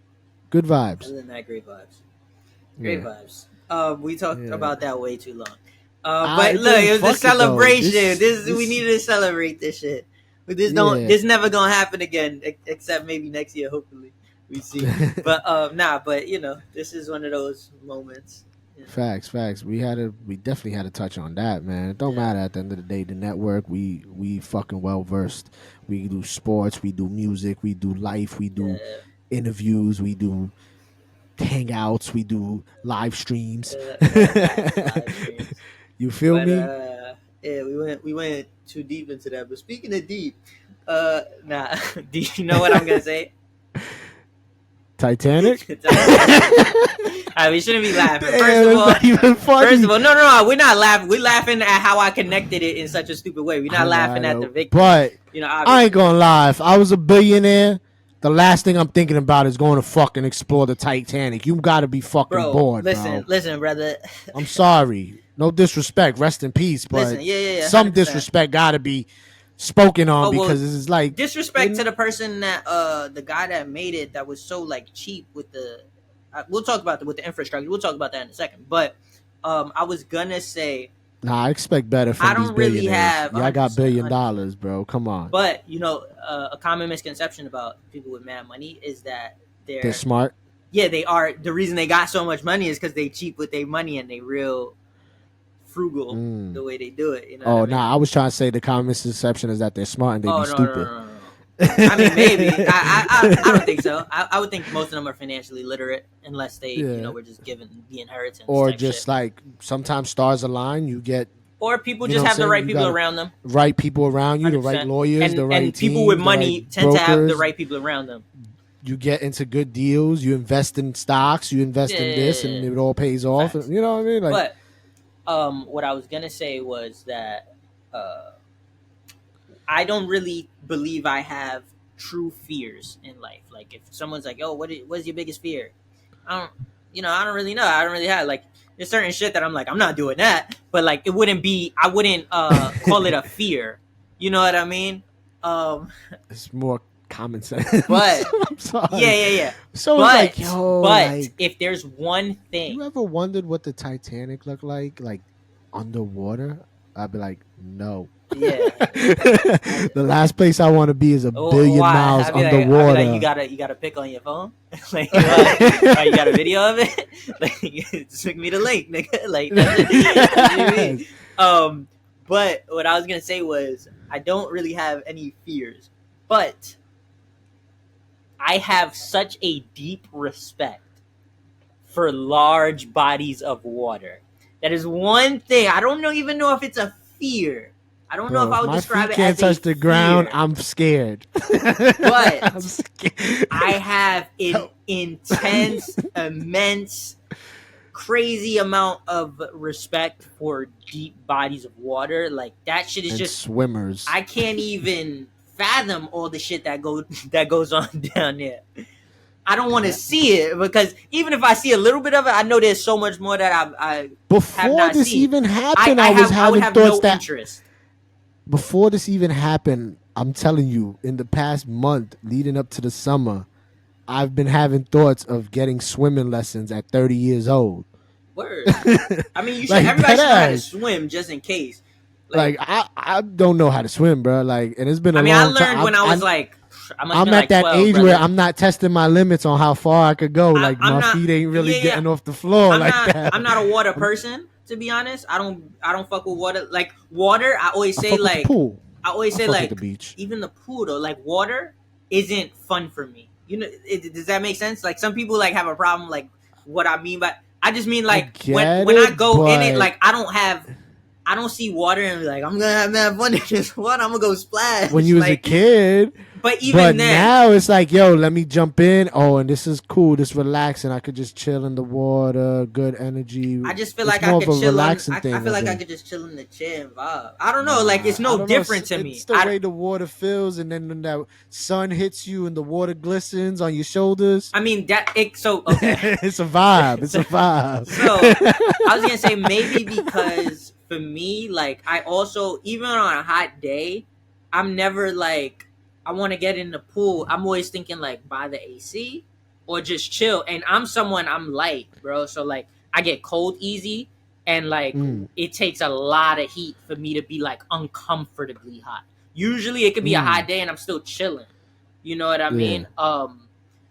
good vibes. Other than that, great vibes. Great vibes. We talked about that way too long. But look, it was a celebration. We needed to celebrate this shit. But this never gonna happen again, except maybe next year. Hopefully, we see. But But you know, this is one of those moments. Yeah. Facts. We definitely had to touch on that, man. It don't matter at the end of the day. The network, we fucking well versed. We do sports, we do music, we do life, we do interviews, we do hangouts, we do live streams. You feel me? Yeah, we went too deep into that. But speaking of deep, do you know what I'm gonna say? Titanic? We shouldn't be laughing. First of all, no, we're not laughing. We're laughing at how I connected it in such a stupid way. We're not laughing at the victim. But you know, I ain't gonna lie. If I was a billionaire, the last thing I'm thinking about is going to fucking explore the Titanic. You gotta be fucking bored, Listen, brother. I'm sorry. No disrespect. Rest in peace. But some disrespect gotta be spoken on because this is like disrespect to the person that the guy that made it that was so like cheap with the we'll talk about with the infrastructure. We'll talk about that in a second. But I was gonna say I expect better from these billionaires. Y'all got $1 billion, bro. Come on. But you know, a common misconception about people with mad money is that they're smart. Yeah, they are. The reason they got so much money is because they cheap with their money and they real frugal the way they do it. You know I was trying to say the common misconception is that they're smart and they be stupid. No. I mean, maybe. I don't think so. I would think most of them are financially literate unless they, were just given the inheritance. Or just like sometimes stars align, you get. Or people just have the right people around them. Right people around you, 100%. The right lawyers, the right team. And people with money tend to have the right people around them. You get into good deals. You invest in stocks. You invest in this, and it all pays off. Facts. You know what I mean? Like, but what I was gonna say was that I don't really believe I have true fears in life. Like if someone's like, "Oh, what's your biggest fear?" I don't really know. I don't really have like there's certain shit that I'm like, I'm not doing that. But like I wouldn't call it a fear. You know what I mean? It's more common sense. But I'm sorry. Yeah. So but if there's one thing, you ever wondered what the Titanic looked like underwater? I'd be like, no. Yeah. The last place I want to be is a billion miles underwater. You got a pic on your phone? Like, you got a video of it? Like, send me the link, nigga. Like, that's but what I was gonna say was I don't really have any fears, but I have such a deep respect for large bodies of water. That is one thing. I don't even know if it's a fear. I don't know if I would describe it as a fear. My feet can't touch the ground. I'm scared. But I'm scared. I have an intense, immense, crazy amount of respect for deep bodies of water. Like that shit is just swimmers. I can't even fathom all the shit that goes on down there. I don't want to see it because even if I see a little bit of it, I know there's so much more that I before have not this seen. Even happened, I would have no interest. Before this even happened, I'm telling you, in the past month leading up to the summer, I've been having thoughts of getting swimming lessons at 30 years old. Word. I mean, you should. Everybody should know how to swim just in case. Like I don't know how to swim, bro. Like, and it's been a long time. I learned when I was like. I'm at that 12, age brother. Where I'm not testing my limits on how far I could go. Like my feet ain't really getting off the floor that. I'm not a water person, to be honest. I don't fuck with water. Like water, I always say like the pool. I always say like the beach. Even the pool though, like water isn't fun for me. You know, does that make sense? Like some people like have a problem like what I mean by I just mean like when I go in it, like I don't see water and be like, I'm gonna have that fun in this water. I'm gonna go splash. When you was a kid. But even then, now it's like, yo, let me jump in. Oh, and this is cool. This relaxing. I could just chill in the water. Good energy. I just feel like I could chill. I feel like I could just chill in the chair and vibe. I don't know. Like it's no different to me. It's the way the water feels, and then when that sun hits you and the water glistens on your shoulders. I mean okay. It's a vibe. It's a vibe. So I was gonna say maybe because for me, like I also even on a hot day, I'm never like. I want to get in the pool. I'm always thinking like buy the AC or just chill. And I'm light, bro. So like I get cold easy and like it takes a lot of heat for me to be like uncomfortably hot. Usually it could be a hot day and I'm still chilling. You know what I mean?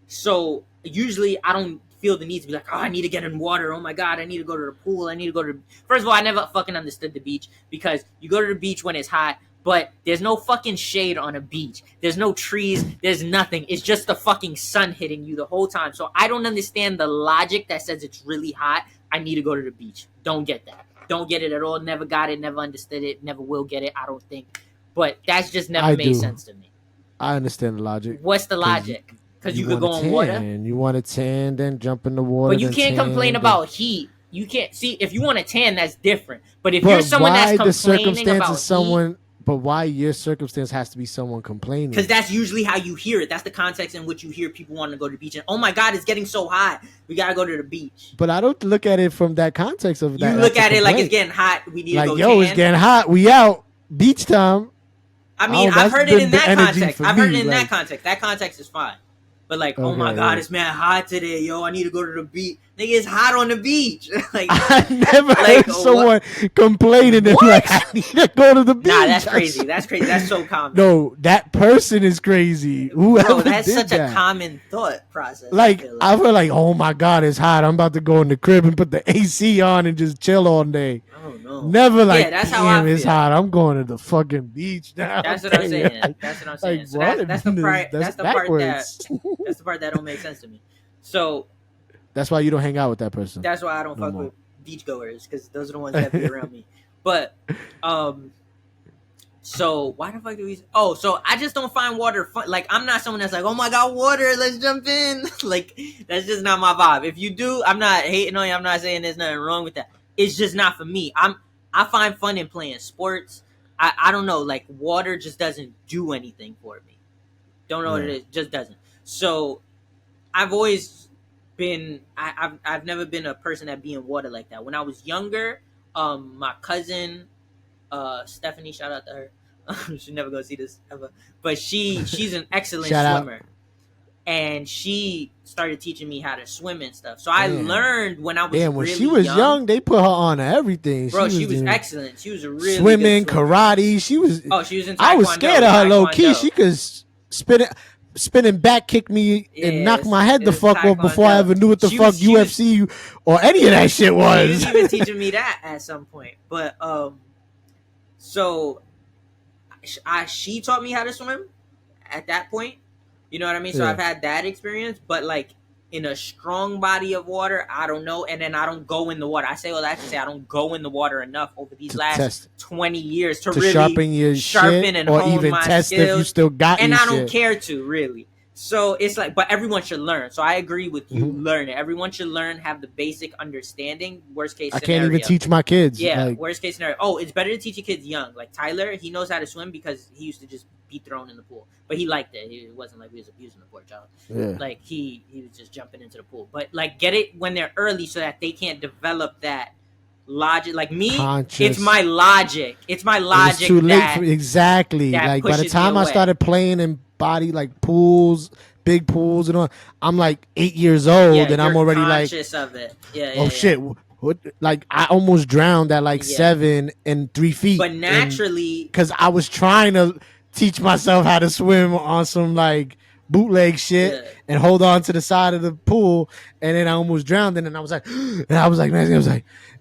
So usually I don't feel the need to be like, oh, I need to get in water. Oh my God, I need to go to the pool. I need to go to First of all, I never fucking understood the beach because you go to the beach when it's hot. But there's no fucking shade on a beach. There's no trees. There's nothing. It's just the fucking sun hitting you the whole time. So I don't understand the logic that says it's really hot. I need to go to the beach. Don't get that. Don't get it at all. Never got it. Never understood it. Never will get it. I don't think. But that's just never made sense to me. I understand the logic. What's the logic? Because you could go in water. You want to tan, then jump in the water. But you can't complain about heat. You can't see if you want to tan. That's different. But if you're someone that's complaining about heat. But why your circumstance has to be someone complaining? Because that's usually how you hear it. That's the context in which you hear people want to go to the beach. And, oh, my God, it's getting so hot. We got to go to the beach. But I don't look at it from that context of that. You look at it like it's getting hot. We need to go tan. It's getting hot. We out. Beach time. I mean, I've heard it in that context. I've heard it in that context. That context is fine. But like, oh my God, it's mad hot today, yo. I need to go to the beach. Nigga, it's hot on the beach. Like I never heard someone complaining and like, I need to go to the beach. Nah, that's crazy. That's crazy. That's so common. No, that person is crazy. Bro, that's such a common thought process. Like I feel like, oh my God, it's hot. I'm about to go in the crib and put the AC on and just chill all day. Oh no. Never like, that's how I feel. It's hot. I'm going to the fucking beach now. That's what I'm saying. That's what I'm saying. Like, so that's the part. That's the part that don't make sense to me. So that's why you don't hang out with that person. That's why I don't fuck with beachgoers because those are the ones that be around me. But so why the fuck do we? Oh, so I just don't find water fun. Like I'm not someone that's like, oh my God, water, let's jump in. Like that's just not my vibe. If you do, I'm not hating on you. I'm not saying there's nothing wrong with that. It's just not for me. I find fun in playing sports. I don't know. Like water just doesn't do anything for me. Don't know what it is. Just doesn't. So I've always been. I've never been a person that be in water like that. When I was younger, my cousin. Stephanie, shout out to her. She'll never go see this ever, but she's an excellent swimmer, and she started teaching me how to swim and stuff. So I learned when I was when really she was young, they put her on everything. Bro, she was excellent. She was a really swimming, good swimmer. Karate. She was. Oh, she was in Taekwondo. I was scared of her low key. She could spinning back kick me and knock my head the fuck off before I ever knew what the fuck UFC or any of that shit was. She was even teaching me that at some point, but so she taught me how to swim at that point. You know what I mean? So I've had that experience, but like in a strong body of water, I don't know. And then I don't go in the water. I say all that to say I don't go in the water enough over these last 20 years to really sharpen and hone even my test skills. If you still got and I don't care to really. So it's like, but everyone should learn. So I agree with you. Learn it. Everyone should learn, have the basic understanding. Worst case scenario. I can't even teach my kids. Yeah, like, worst case scenario. Oh, it's better to teach your kids young. Like Tyler, he knows how to swim because he used to just be thrown in the pool. But he liked it. It wasn't like we was abusing the poor child. Yeah. Like he was just jumping into the pool. But like get it when they're early so that they can't develop that logic. Like me, it's my logic. It's my logic. It's too late exactly. Like by the time I started playing in body like pools, big pools and all, I'm like 8 years old and I'm already conscious of it. Shit. What, like I almost drowned at like 7 and 3 feet. But naturally, because I was trying to teach myself how to swim on some like bootleg shit and hold on to the side of the pool, and then I almost drowned, and then I was like,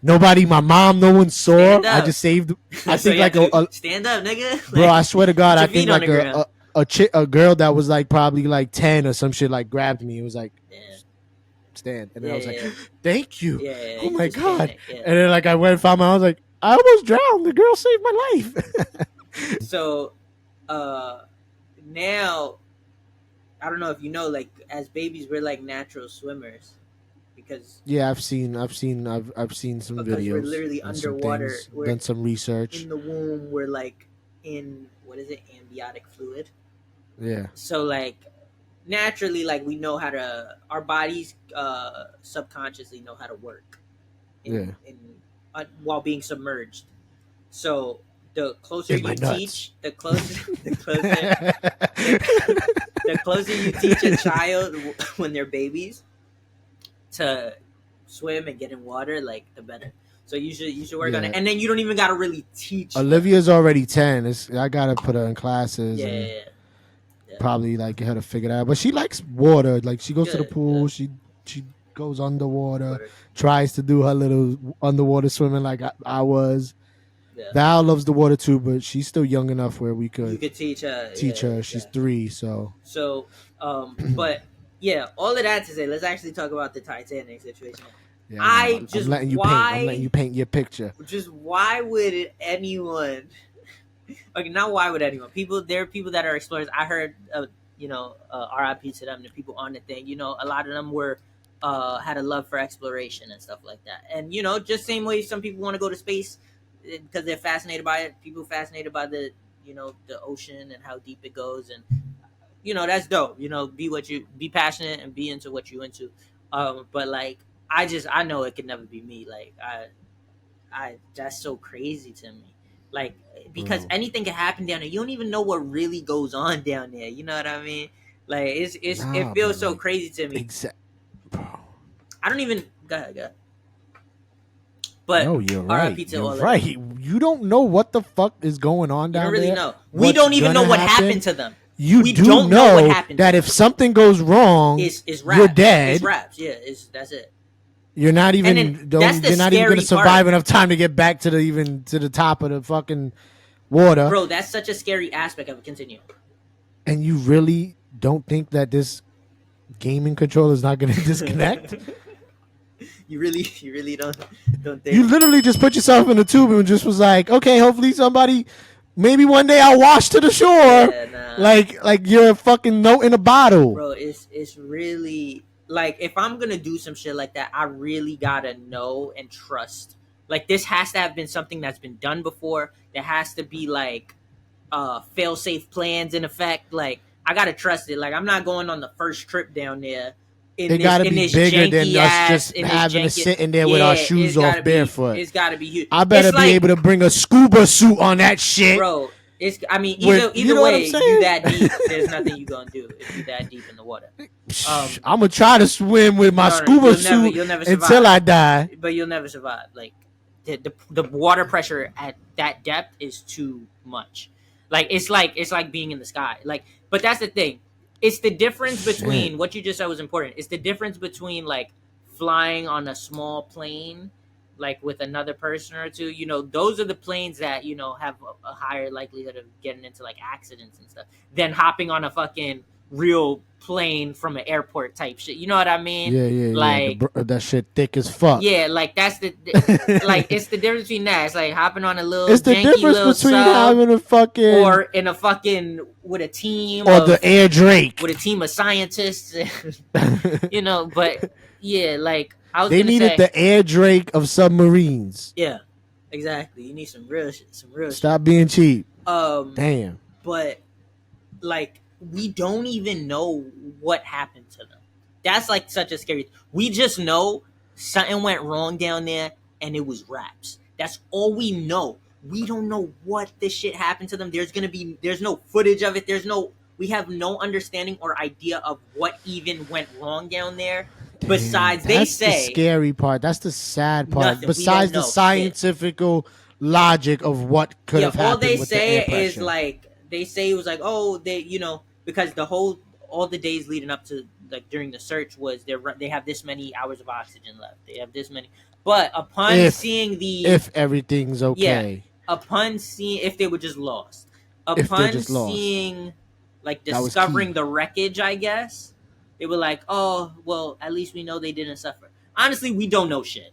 nobody, my mom, no one saw. I just saved. I think like stand up, nigga. Bro, I swear to God, I think like a girl that was like probably like 10 or some shit like grabbed me. It was like, Yeah. stand, and then I was like, Yeah. thank you. Yeah. Oh You my just god! panic. Yeah. And then like I went and found my. I was like, I almost drowned. The girl saved my life. So, now I don't know if you know, like as babies, we're like natural swimmers because Yeah, I've seen some because we're videos literally and some underwater. things, We're done some research. in the womb. We're like in what is it, amniotic fluid. Yeah, So like naturally, like we know how to. Our bodies subconsciously know how to work yeah. in while being submerged. So the closer In my you nuts. teach, the closer you teach a child when they're babies to swim and get in water, like the better. So you should work on it, Yeah. and then you don't even gotta really teach them. Olivia's already 10. I gotta put her in classes Yeah, and yeah, yeah. probably like get her to figure that out. But she likes water. Like she goes to the Good, pool. good. She goes underwater, Water. tries to do her little underwater swimming like I was. Yeah. Val loves the water too, but she's still young enough where we You could could teach her. teach Yeah, her. She's exactly. 3, so. So, but yeah, all of that to say, let's actually talk about the Titanic situation. Yeah, I'm letting you paint. I'm letting you paint your picture. Just why would anyone? Okay, not why would anyone? There are people that are explorers. I heard, RIP to them. The people on the thing, a lot of them were had a love for exploration and stuff like that. And just same way some people want to go to space because they're fascinated by it. People fascinated by the the ocean and how deep it goes, and that's dope. Be passionate and be into what you into. But like I know it could never be me. Like I that's so crazy to me. Like because anything can happen down there. You don't even know what really goes on down there. You know what I mean? Like it feels so crazy to me. Bro. I don't even go ahead. But no, you're right. RIP to You're all right. of them. You don't know what the fuck is going on You down don't really there. know. We don't even know what happened to them. We do don't know what happened that if something goes wrong, you're dead. It's raps. Yeah, that's it. You're not even you're not even going to survive enough time to get back to the top of the fucking water. Bro, that's such a scary aspect of it. Continue. And you really don't think that this gaming controller is not going to disconnect? You really don't think. You literally just put yourself in a tube and just was like, okay, hopefully somebody, maybe one day I'll wash to the shore. Yeah, nah. Like you're a fucking note in a bottle. Bro, it's really like if I'm gonna do some shit like that, I really gotta know and trust. Like this has to have been something that's been done before. There has to be like fail safe plans in effect. Like I gotta trust it. Like I'm not going on the first trip down there. It gotta be bigger than us just having to sit in there with our shoes off barefoot. It's gotta be huge. I better be able to bring a scuba suit on that shit. Bro, either way, you that deep, there's nothing you gonna do if you're that deep in the water. I'm gonna try to swim with my scuba suit until I die. But you'll never survive. Like the water pressure at that depth is too much. Like it's like being in the sky. Like, but that's the thing. It's the difference between what you just said was important. It's the difference between like flying on a small plane, like with another person or two. Those are the planes that have a higher likelihood of getting into like accidents and stuff than hopping on a fucking real plane from an airport type shit. You know what I mean? Yeah. Like that shit thick as fuck. Yeah, like that's the like it's the difference between that. It's like hopping on a little. It's the difference between having a fucking or in a fucking with a team or the Air Drake with a team of scientists. But yeah, like I was. They needed the Air Drake of submarines. Yeah, exactly. You need some real shit. Stop being cheap. Damn. But like we don't even know what happened to them. That's like such a scary. We just know something went wrong down there, and it was raps. That's all we know. We don't know what this shit happened to them. There's no footage of it. We have no understanding or idea of what even went wrong down there. Damn, besides, they say that's the scary part. That's the sad part. Nothing. Besides the scientific logic of what could have happened. All they with say the air is like they say it was like, oh, they because all the days leading up to like during the search was they have this many hours of oxygen left. They have this many. But upon seeing if everything's okay. Yeah, upon seeing if they were just lost. Upon seeing like discovering the wreckage, I guess. They were like, oh, well, at least we know they didn't suffer. Honestly, we don't know shit.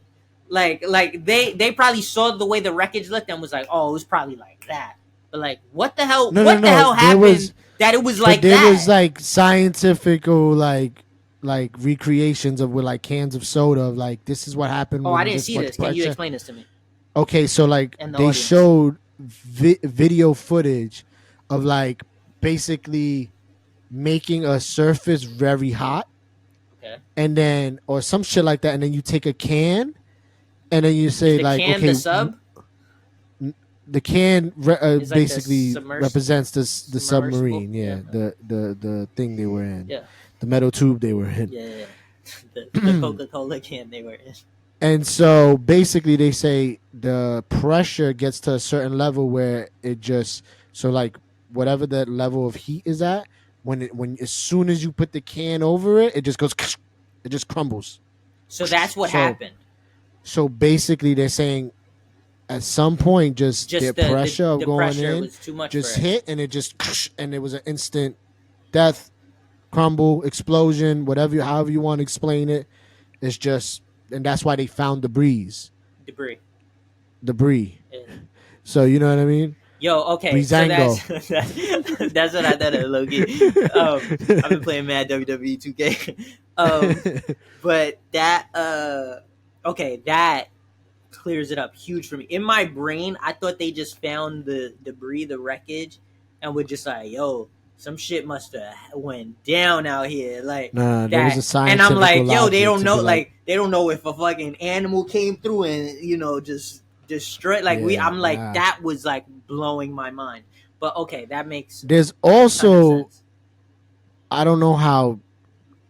Like they probably saw the way the wreckage looked and was like, oh, it was probably like that. But like, what the hell? No, what the hell happened that it was like that? There was like scientific or like recreations of with like cans of soda of like this is what happened. Oh, I didn't see this. Can you explain this to me? Okay, so like they showed video footage of like basically making a surface very hot. Okay. And then or some shit like that, and then you take a can, and then you say like, can okay, the sub. The can basically represents the submarine, the thing they were in, the metal tube they were in, the Coca-Cola can they were in. And so basically they say the pressure gets to a certain level where it just like whatever that level of heat is at, when as soon as you put the can over it, it just goes, it just crumbles. So that's what happened. So basically they're saying at some point just the pressure of going pressure in was too much just hit, and it just, and it was an instant death, crumble, explosion, however you want to explain it. It's just, and that's why they found debris. Yeah. So you know what I mean? Yo, okay. So that's what I thought of, Loki. I've been playing mad WWE 2K. But that okay, that clears it up huge for me. In my brain, I thought they just found the debris, the wreckage, and were just like, yo, some shit must have went down out here. Like, nah, there was a scientific and I'm like, yo, they don't know, like they don't know if a fucking animal came through and just destroyed. Like I'm like, that was like blowing my mind. But okay, that makes. There's also, I don't know how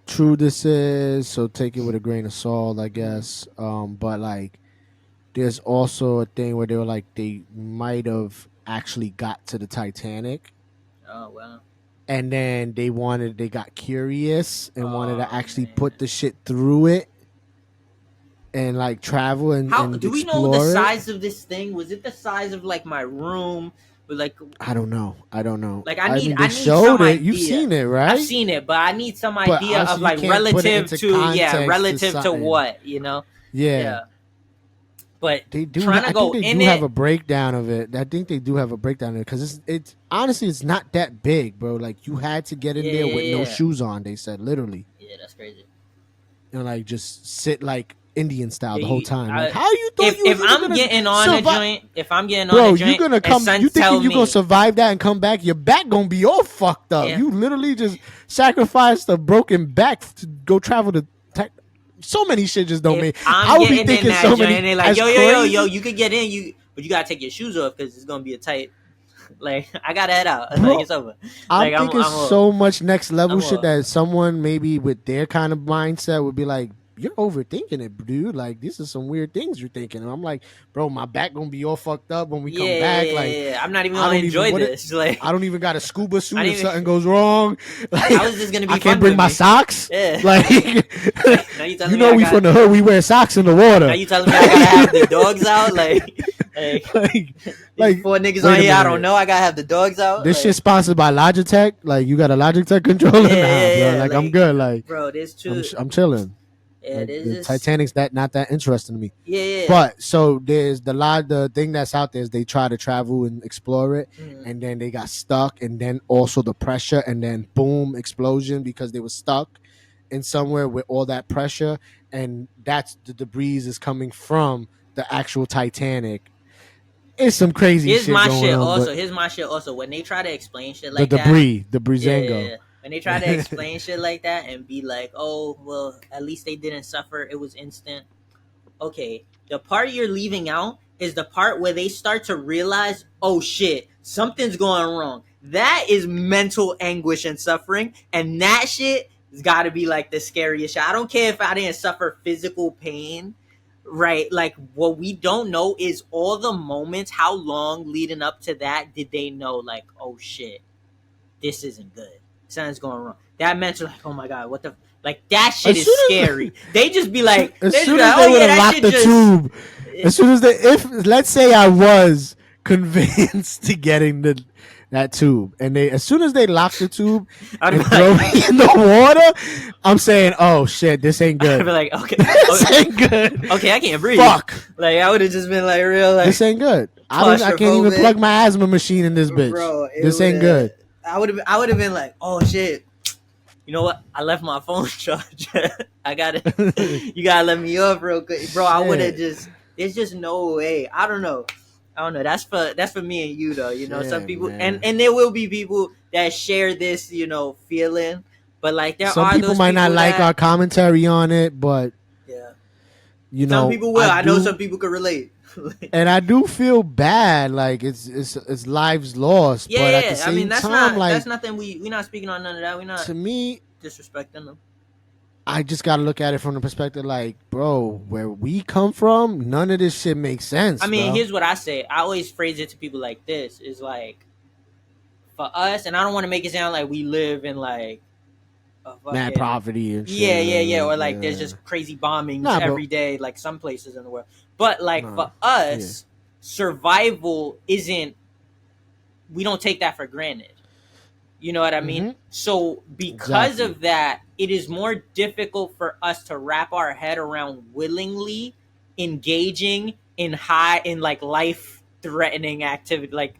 true this is, so take it with a grain of salt, I guess. But like, there's also a thing where they were like, they might have actually got to the Titanic. Oh wow. And then they got curious and wanted to actually put the shit through it and like travel and do we know the size of this thing? Was it the size of like my room? But like, I don't know. Like I need showed some it. idea. You've seen it, right? I've seen it, but I need some idea of like relative to what, you know? Yeah. But they do. I think they do have a breakdown of it. I think they do have a breakdown of it because it's honestly it's not that big, bro. Like you had to get in there with no shoes on. They said literally. Yeah, that's crazy. And like just sit like Indian style the whole time. Like, how you thought if I'm getting on a joint, bro, you're gonna come. You think you're gonna survive that and come back? Your back gonna be all fucked up. Yeah. You literally just sacrificed a broken back to go travel to. So many shit just don't make. I would be thinking so many. And they're like, yo, you could get in, but you gotta take your shoes off because it's gonna be a tight. Like I gotta head out. Bro, like it's over. I'm thinking so much next level shit that someone maybe with their kind of mindset would be like, you're overthinking it, dude. Like, these are some weird things you're thinking. And I'm like, bro, my back gonna be all fucked up when we come back. Like, I'm not even gonna enjoy this. Like, I don't even got a scuba suit if something goes wrong. Like, I was just gonna be. I can't bring my socks. Yeah. Like, you know, we from the hood. We wear socks in the water. Now you telling me I gotta have the dogs out? Like 4 niggas on here. I don't know. I gotta have the dogs out. This shit sponsored by Logitech. Like, you got a Logitech controller? Bro. Like, I'm good. Like, bro, there's two. I'm chilling. Yeah, like, the Titanic's not that interesting to me. Yeah. But so there's the thing that's out there is they try to travel and explore it, and then they got stuck, and then also the pressure, and then boom, explosion because they were stuck in somewhere with all that pressure, and that's the debris is coming from the actual Titanic. It's some crazy shit going on. Here's my shit also. When they try to explain shit like the debris, the Brizango. Yeah. When they try to explain shit like that and be like, oh, well, at least they didn't suffer. It was instant. Okay, the part you're leaving out is the part where they start to realize, oh, shit, something's going wrong. That is mental anguish and suffering. And that shit has got to be like the scariest shit. I don't care if I didn't suffer physical pain, right? Like, what we don't know is all the moments, how long leading up to that did they know, like, oh, shit, this isn't good. Something's going wrong. That mental, like, oh my god, what the, like, that shit is scary. They just be like, as soon as they would have locked the tube, as soon as if let's say I was convinced to getting that tube, and they as soon as they lock the tube I'd and be throw like, me in the water, I'm saying, "Oh shit, this ain't I'd good. be like, okay, This ain't good. okay, I can't breathe. Fuck, Like I would have just been like real like this ain't good. I can't even claustrophobic, plug my asthma machine in this bitch. bro. It This would ain't have. good." I would have been like, oh shit. You know what? I left my phone charger. I gotta. You gotta let me up real quick, bro. I would have just. There's just no way. I don't know. That's for me and you though. You know, some people man. and there will be people that share this, feeling. But like there Some are people those might people not like that our commentary on it, but yeah. you Some know, people will. I know some people could relate. and I do feel bad. Like it's lives lost, Yeah, but at the yeah. I same mean, time, like that's nothing. We're not speaking on none of that. We're not to me, disrespecting them. I just gotta look at it from the perspective, like, bro, where we come from, none of this shit makes sense. I mean, bro. here's what I say. I always phrase it to people like this: is like for us, and I don't want to make it sound like we live in like a fucking mad poverty and shit. yeah, or like there's just crazy bombings every day, like some places in the world. But like for us, survival isn't. We don't take that for granted. You know what I mean? So because of that, it is more difficult for us to wrap our head around willingly engaging in like life threatening activity, like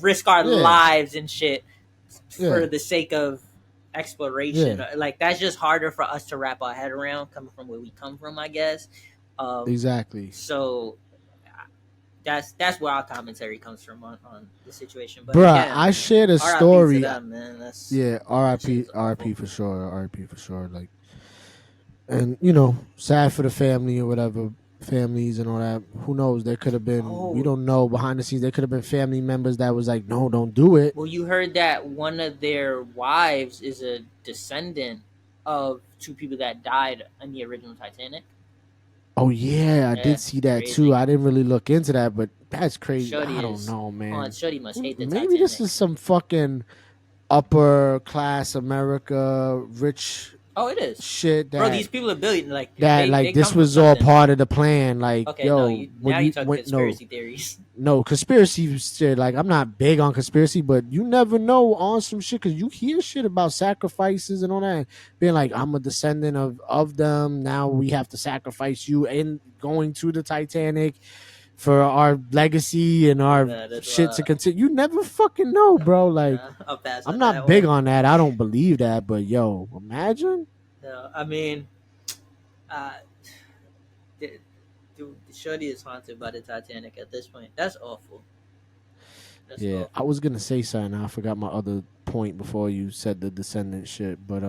risk our lives and shit for the sake of exploration. Like that's just harder for us to wrap our head around coming from where we come from, I guess. Exactly. So that's where our commentary comes from on the situation. But bruh, again, I shared a story. Them, man. RIP for sure. RIP for sure. Like, and sad for the family or whatever, families and all that. Who knows? There could have been. We don't know behind the scenes. There could have been family members that was like, no, don't do it. Well, you heard that one of their wives is a descendant of two people that died in the original Titanic. Oh yeah, I did see that too. I didn't really look into that, but that's crazy. I don't know, man. Shorty must hate the Maybe Titanic. this is some fucking upper class America rich. Oh, it is shit. That, bro, these people are billion like that. Like this was all part of the plan. Like, okay, now you talk conspiracy theories. No conspiracy shit. Like, I'm not big on conspiracy, but you never know on some shit because you hear shit about sacrifices and all that. Being like, I'm a descendant of them. Now we have to sacrifice you and going to the Titanic for our legacy and our shit to continue. You never fucking know, bro. Like, I'm not big on that. I don't believe that, but yo, imagine. No, I mean, dude, Shorty is haunted by the Titanic at this point. That's awful. That's awful. I was gonna say something. I forgot my other point before you said the descendant shit, but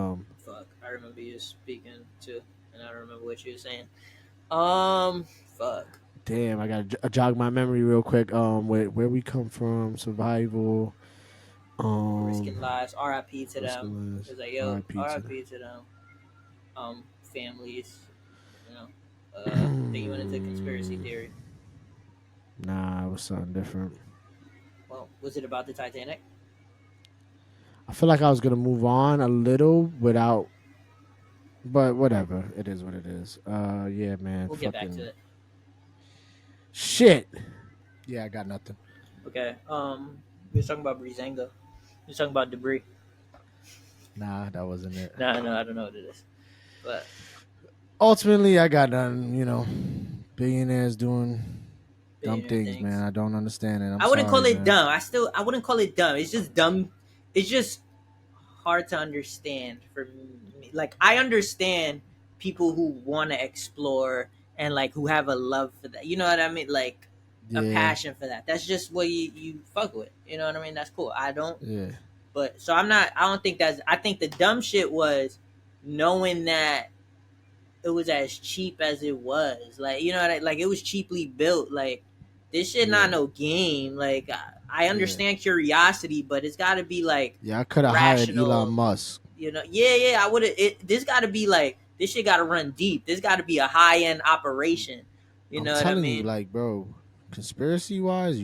fuck, I remember you speaking too, and I don't remember what you were saying. Fuck. Damn, I gotta jog my memory real quick. Where we come from, survival. Risking lives. R.I.P. to them. It's like, yo, R.I.P. to them. Families. Think you went into conspiracy theory. Nah, it was something different. Well, was it about the Titanic? I feel like I was gonna move on a little without, but whatever. It is what it is. Yeah, man. We'll get back to it. Shit. Yeah, I got nothing. Okay. We were talking about Brizanga. We were talking about debris. Nah, that wasn't it. No, I don't know what it is. But ultimately, I got done. Billionaires doing dumb things, man. I don't understand it. I wouldn't call it dumb. I wouldn't call it dumb. It's just dumb. It's just hard to understand for me. Like, I understand people who want to explore and like who have a love for that. You know what I mean? Like a passion for that. That's just what you fuck with. You know what I mean? That's cool. I don't. Yeah. But so I'm not. I don't think that's. I think the dumb shit was knowing that it was as cheap as it was. Like, you know, like it was cheaply built. Like, this shit not no game. Like, I understand curiosity, but it's got to be like I could have hired Elon Musk. You know, yeah, I would have. This got to be like this shit got to run deep. This got to be a high end operation. You know what I mean? You, like, bro, conspiracy wise,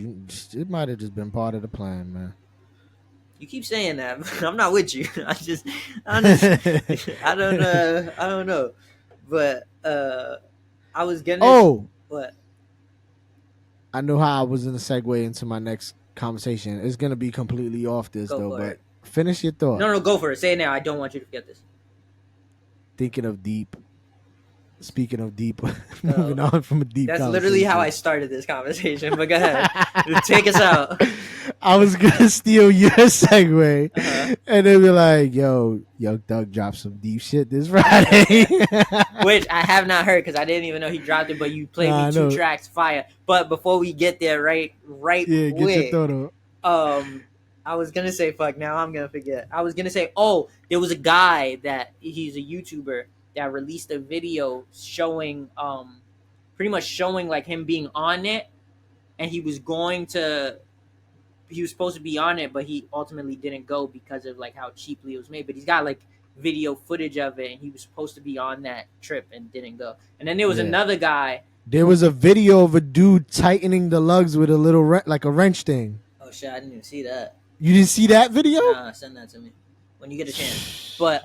it might have just been part of the plan, man. You keep saying that. I'm not with you. I don't know. But I was gonna. Oh, what? I know how I was gonna segue into my next conversation. It's gonna be completely off this Go though, for but it. finish your thought. No, go for it. Say it now. I don't want you to forget this. Thinking of deep. Speaking of deep, moving on from a deep. That's literally how I started this conversation. But go ahead, take us out. I was gonna steal your segue, and then be like, "Yo, Young Thug dropped some deep shit this Friday," which I have not heard because I didn't even know he dropped it. But you played me 2 tracks, fire. But before we get there, right yeah, quick, get your thought on. I was gonna say fuck. Now I'm gonna forget. I was gonna say, oh, there was a guy that he's a YouTuber that released a video showing, pretty much showing like him being on it, and he was supposed to be on it, but he ultimately didn't go because of like how cheaply it was made. But he's got like video footage of it, and he was supposed to be on that trip and didn't go. And then there was another guy. There was a video of a dude tightening the lugs with a little like a wrench thing. Oh shit! I didn't even see that. You didn't see that video? Nah, send that to me when you get a chance. But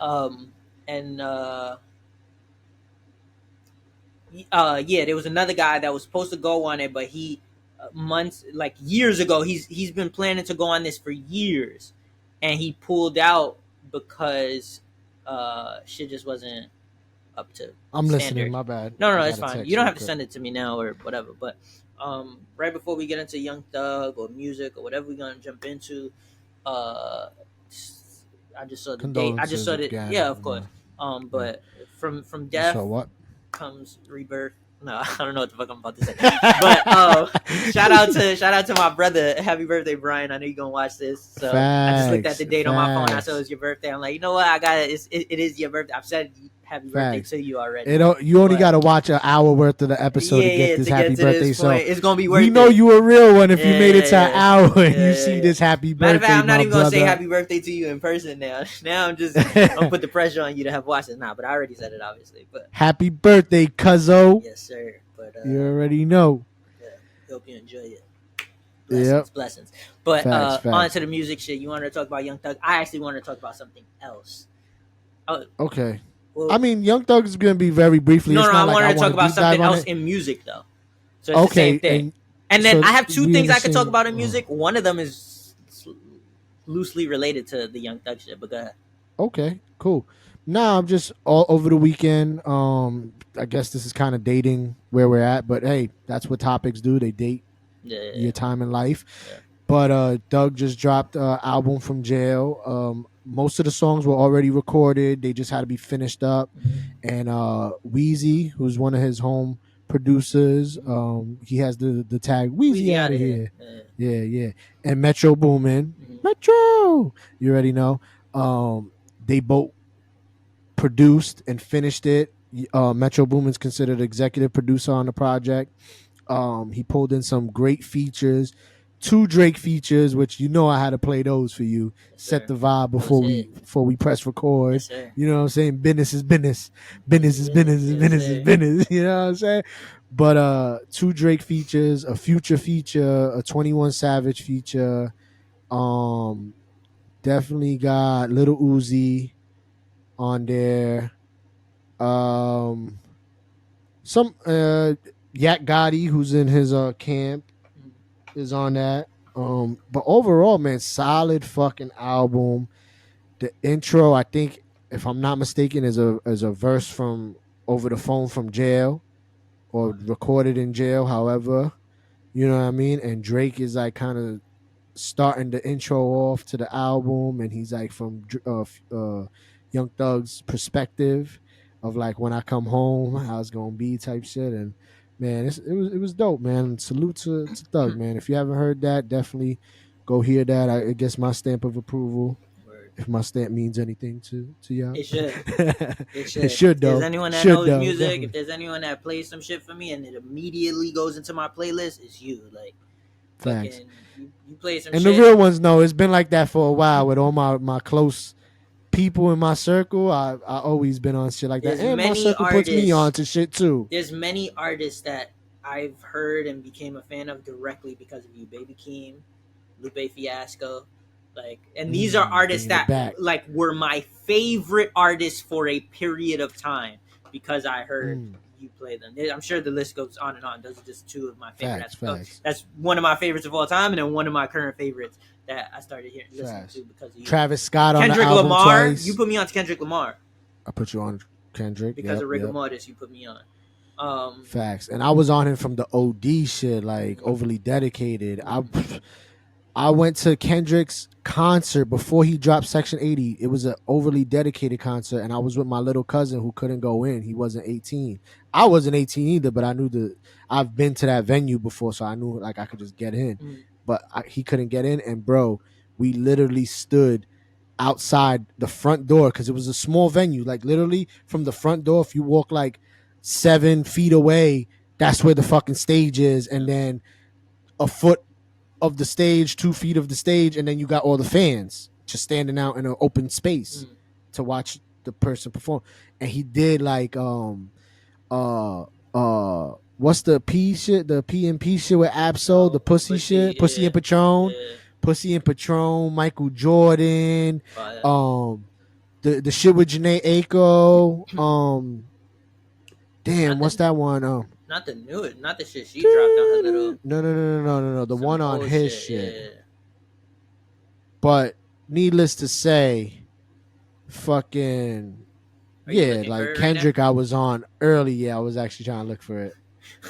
yeah, there was another guy that was supposed to go on it, but he years ago, he's been planning to go on this for years, and he pulled out because shit just wasn't up to I'm standard. listening, my bad. No, it's fine. You don't have to send it to me now or whatever, but right before we get into Young Thug or music or whatever we're gonna jump into, I just saw the date. I just saw it. Yeah, of course. But from death comes rebirth. No, I don't know what the fuck I'm about to say. But shout out to my brother. Happy birthday, Brian. I know you're gonna watch this. So I just looked at the date on my phone. I saw it was your birthday. I'm like, you know what? I got it. It is your birthday. I've said happy birthday to you already. You only got to watch an hour worth of the episode to get this happy birthday. So it's gonna be worth it. We know you a real one if you made it to an hour and you see this happy birthday. Matter of fact, I'm not even gonna say happy birthday to you in person now. Now I'm gonna put the pressure on you to have watched it now. But I already said it, obviously. But happy birthday, cuzzo. Yes, sir. But you already know. Yeah, hope you enjoy it. Blessings. But facts. On to the music shit. You wanted to talk about Young Thug. I actually wanted to talk about something else. Okay. Well, I mean, Young Thug is going to be very briefly. No, I wanted to talk about something else in music, though. So it's the same thing. And then I have 2 things I could talk about in music. One of them is loosely related to the Young Thug shit, but go ahead. Okay, cool. I'm just all over the weekend. I guess this is kind of dating where we're at, but hey, that's what topics do. They date your time in life. Yeah. But Doug just dropped an album from jail. Most of the songs were already recorded. They just had to be finished up. And Wheezy, who's one of his home producers, he has the tag Wheezy out of here. Yeah. And Metro Boomin. Metro! You already know. They both produced and finished it. Metro Boomin's considered executive producer on the project. He pulled in some great features. 2 Drake features, which I had to play those for you. Yes, set the vibe before we press record. Yes, you know what I'm saying? Business is business. Business is business. Business is business. You know what I'm saying? But 2 Drake features, a Future feature, a 21 Savage feature. Definitely got Lil Uzi on there. Some Yak Gotti, who's in his camp, is on that. But overall, man, solid fucking album. The intro, I think, if I'm not mistaken, is a verse from over the phone from jail, or recorded in jail. However, you know what I mean. And Drake is like kind of starting the intro off to the album, and he's like from Young Thug's perspective of like when I come home, how it's gonna be type shit. And man, it was dope, man. Salute to Thug, man. If you haven't heard that, definitely go hear that. I guess my stamp of approval, if my stamp means anything to y'all. It should. It should. It should, though. If there's anyone that knows music, definitely. If there's anyone that plays some shit for me and it immediately goes into my playlist, it's you. Like, facts. You play some and shit. The real ones know it's been like that for a while with all my close people in my circle. I always been on shit like that. And my circle puts me on to shit too. There's many artists that I've heard and became a fan of directly because of you. Baby Keem, Lupe Fiasco. Like, and these are artists that like were my favorite artists for a period of time because I heard you play them. I'm sure the list goes on and on. Those are just two of my favorite. Facts. That's one of my favorites of all time, and then one of my current favorites that I started listening to because of you. Travis Scott on Kendrick the album Lamar. twice. You put me on to Kendrick Lamar. I put you on Kendrick because of rigor mortis. You put me on. Facts, and I was on him from the OD shit, like overly dedicated. I went to Kendrick's concert before he dropped Section 80. It was an overly dedicated concert, and I was with my little cousin who couldn't go in. He wasn't 18. I wasn't 18 either, but I knew I've been to that venue before, so I knew like I could just get in. But he couldn't get in, and bro, we literally stood outside the front door because it was a small venue. Like literally from the front door, if you walk like 7 feet away, that's where the fucking stage is, and then a foot of the stage, 2 feet of the stage, and then you got all the fans just standing out in an open space to watch the person perform. And he did like what's the P shit, the P and P shit with Absol, the pussy shit, yeah. Pussy and Patron, Pussy and Patron, Michael Jordan, the shit with Janae Aiko, damn, what's that one? Not the new, not the shit she dropped on her little. No. The one on his shit. Yeah. But needless to say, fucking like Kendrick, right, I was on early. Yeah, I was actually trying to look for it.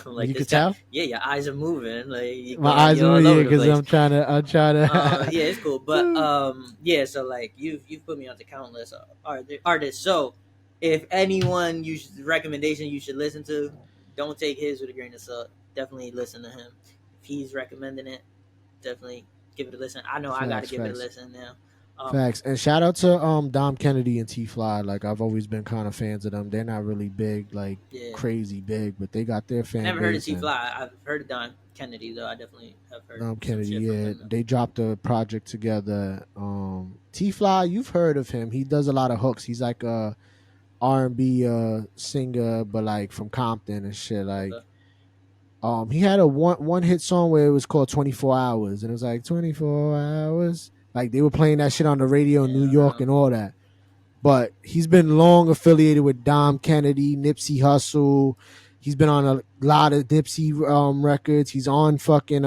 Like you could tell. Yeah, your eyes are moving. Like my eyes are moving because I'm trying to. Yeah, it's cool. But yeah. So like you've put me on to countless artists. So if anyone recommendation you should listen to, don't take his with a grain of salt. Definitely listen to him. If he's recommending it, definitely give it a listen. I know I got to give it a listen now. Facts. And shout out to Dom Kennedy and T-Fly. Like I've always been kind of fans of them. They're not really big, like crazy big, but they got their fan base. Never heard of T-Fly. I've heard of Dom Kennedy though. I definitely have heard Dom Kennedy. Yeah, they dropped a project together. T-Fly, you've heard of him. He does a lot of hooks. He's like a R&B singer, but like from Compton and shit. Like he had a one hit song where it was called 24 Hours, and it was like 24 hours. Like they were playing that shit on the radio in New York and all that. But he's been long affiliated with Dom Kennedy, Nipsey Hussle. He's been on a lot of Nipsey records. He's on fucking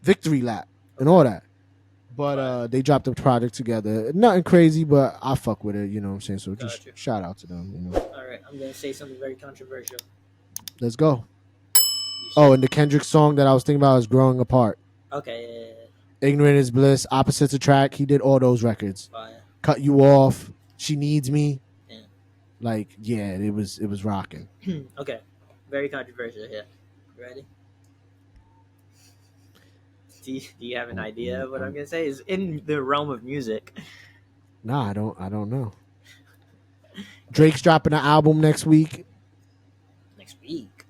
Victory Lap and all that. But they dropped a project together. Nothing crazy, but I fuck with it, you know what I'm saying? So just shout out to them, you know. All right, I'm going to say something very controversial. Let's go. Oh, and the Kendrick song that I was thinking about is Growing Apart. Okay. Ignorant is Bliss, Opposites Attract. He did all those records. Cut You Off, She Needs Me. Yeah. Like, yeah, it was rocking. Okay. Very controversial here. You ready? Do you have an idea of what I'm gonna say? It's in the realm of music. Nah, I don't know. Drake's dropping an album next week. Next week.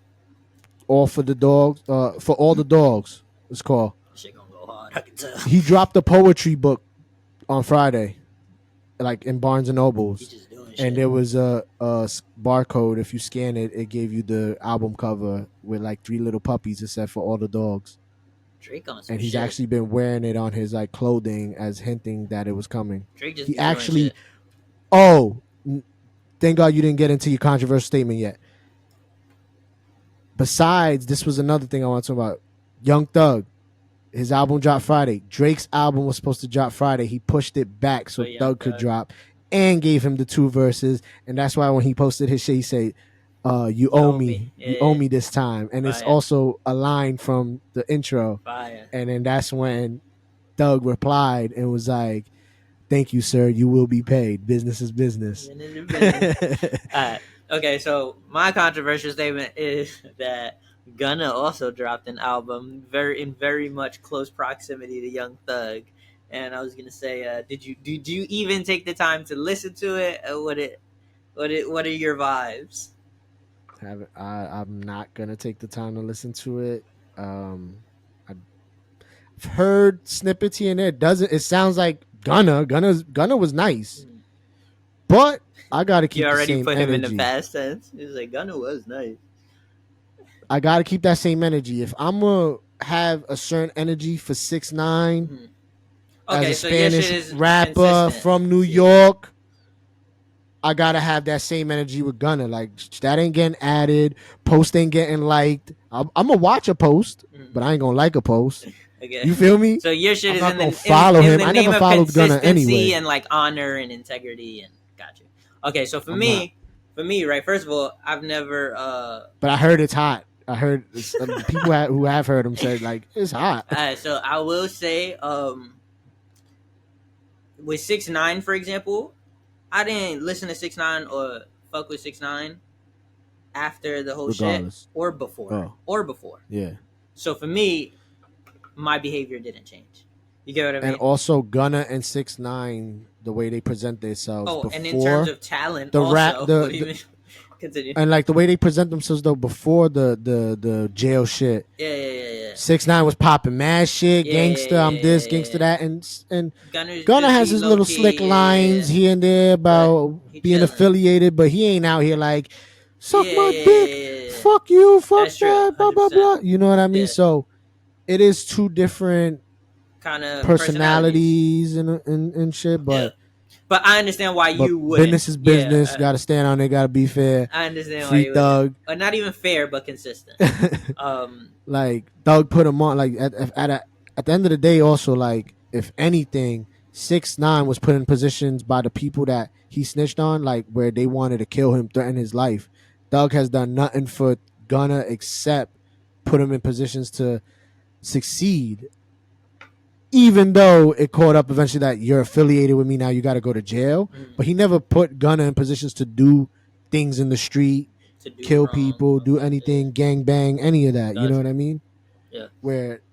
All for the dogs. For all the dogs. It's called. Shit gonna go hard. I can tell. He dropped a poetry book on Friday, like in Barnes and Nobles, and there was a barcode. If you scan it, it gave you the album cover with like 3 little puppies. It said for all the dogs. Drake on some and he's shit. Actually been wearing it on his like clothing as hinting that it was coming. Drake just he actually. Oh, thank God you didn't get into your controversial statement yet. Besides, this was another thing I want to talk about. Young Thug, his album dropped Friday. Drake's album was supposed to drop Friday. He pushed it back so Thug could drop and gave him the 2 verses. And that's why when he posted his shit, he said, you owe me. Yeah. You owe me this time. And it's also a line from the intro. Fire. And then that's when Thug replied and was like, thank you, sir. You will be paid. Business is business. Okay, so my controversial statement is that Gunna also dropped an album in very much close proximity to Young Thug, and I was gonna say, did you even take the time to listen to it? Or what are your vibes? I'm not gonna take the time to listen to it. I've heard snippets here and there. It sounds like Gunna was nice, but I gotta keep. You already put him energy. in the past tense. He's like Gunna was nice. I gotta keep that same energy. If I'm gonna have a certain energy for 6ix9ine as a Spanish rapper from New York, I gotta have that same energy with Gunna. Like that ain't getting added. Post ain't getting liked. I'm gonna watch a post, but I ain't gonna like a post. Okay. You feel me? So your shit I'm is not in gonna the follow him. the I name never of followed Gunna consistency anyway. and like honor and integrity and gotcha. Okay, so for me, right. First of all, I've never. But I heard it's hot. I heard people who have heard him said like it's hot. So I will say, with 6ix9ine, for example, I didn't listen to 6ix9ine or fuck with 6ix9ine after the whole Regardless. shit or before. Yeah. So for me, my behavior didn't change. You get what I mean? And also Gunna and 6ix9ine, the way they present themselves before. And in terms of talent, the also, rap, what do you mean? Continue. And like the way they present themselves though before the jail shit. Yeah. 6ix9ine was popping mad shit, gangster. I'm this, gangster that, and Gunna has his little slick lines here and there about being affiliated, but he ain't out here like suck my dick, fuck you, fuck That's that, true, blah blah blah. You know what I mean? So it is two different kind of personalities and shit, but. But I understand why you would. Business is business. Got to stand on it. Got to be fair. I understand Free why you Thug. Or not even fair, but consistent. Like Thug put him on. Like at the end of the day, also like if anything, 6ix9ine was put in positions by the people that he snitched on, like where they wanted to kill him, threaten his life. Thug has done nothing for Gunna except put him in positions to succeed. Even though it caught up eventually that you're affiliated with me, now you got to go to jail. But he never put Gunna in positions to do things in the street, kill people, do anything, gang bang, any of that. Gotcha. You know what I mean? Yeah. Where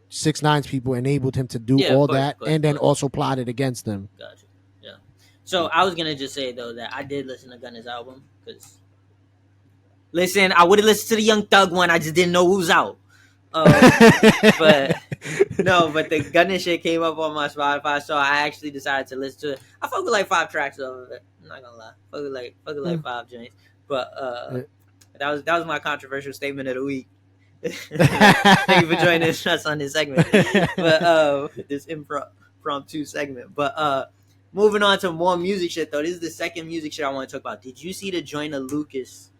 6ix9ine's people enabled him to do all that and then also plotted against them. Gotcha. Yeah. So I was going to just say, though, that I did listen to Gunna's album. Because, listen, I would have listened to the Young Thug one. I just didn't know who was out. But the Gunna shit came up on my Spotify, so I actually decided to listen to it. I fuck with like 5 tracks of it. I'm not gonna lie, fuck with like 5 joints. But that was my controversial statement of the week. Thank you for joining us on this segment. But this impromptu segment. But moving on to more music shit though. This is the second music shit I want to talk about. Did you see the Joyner Lucas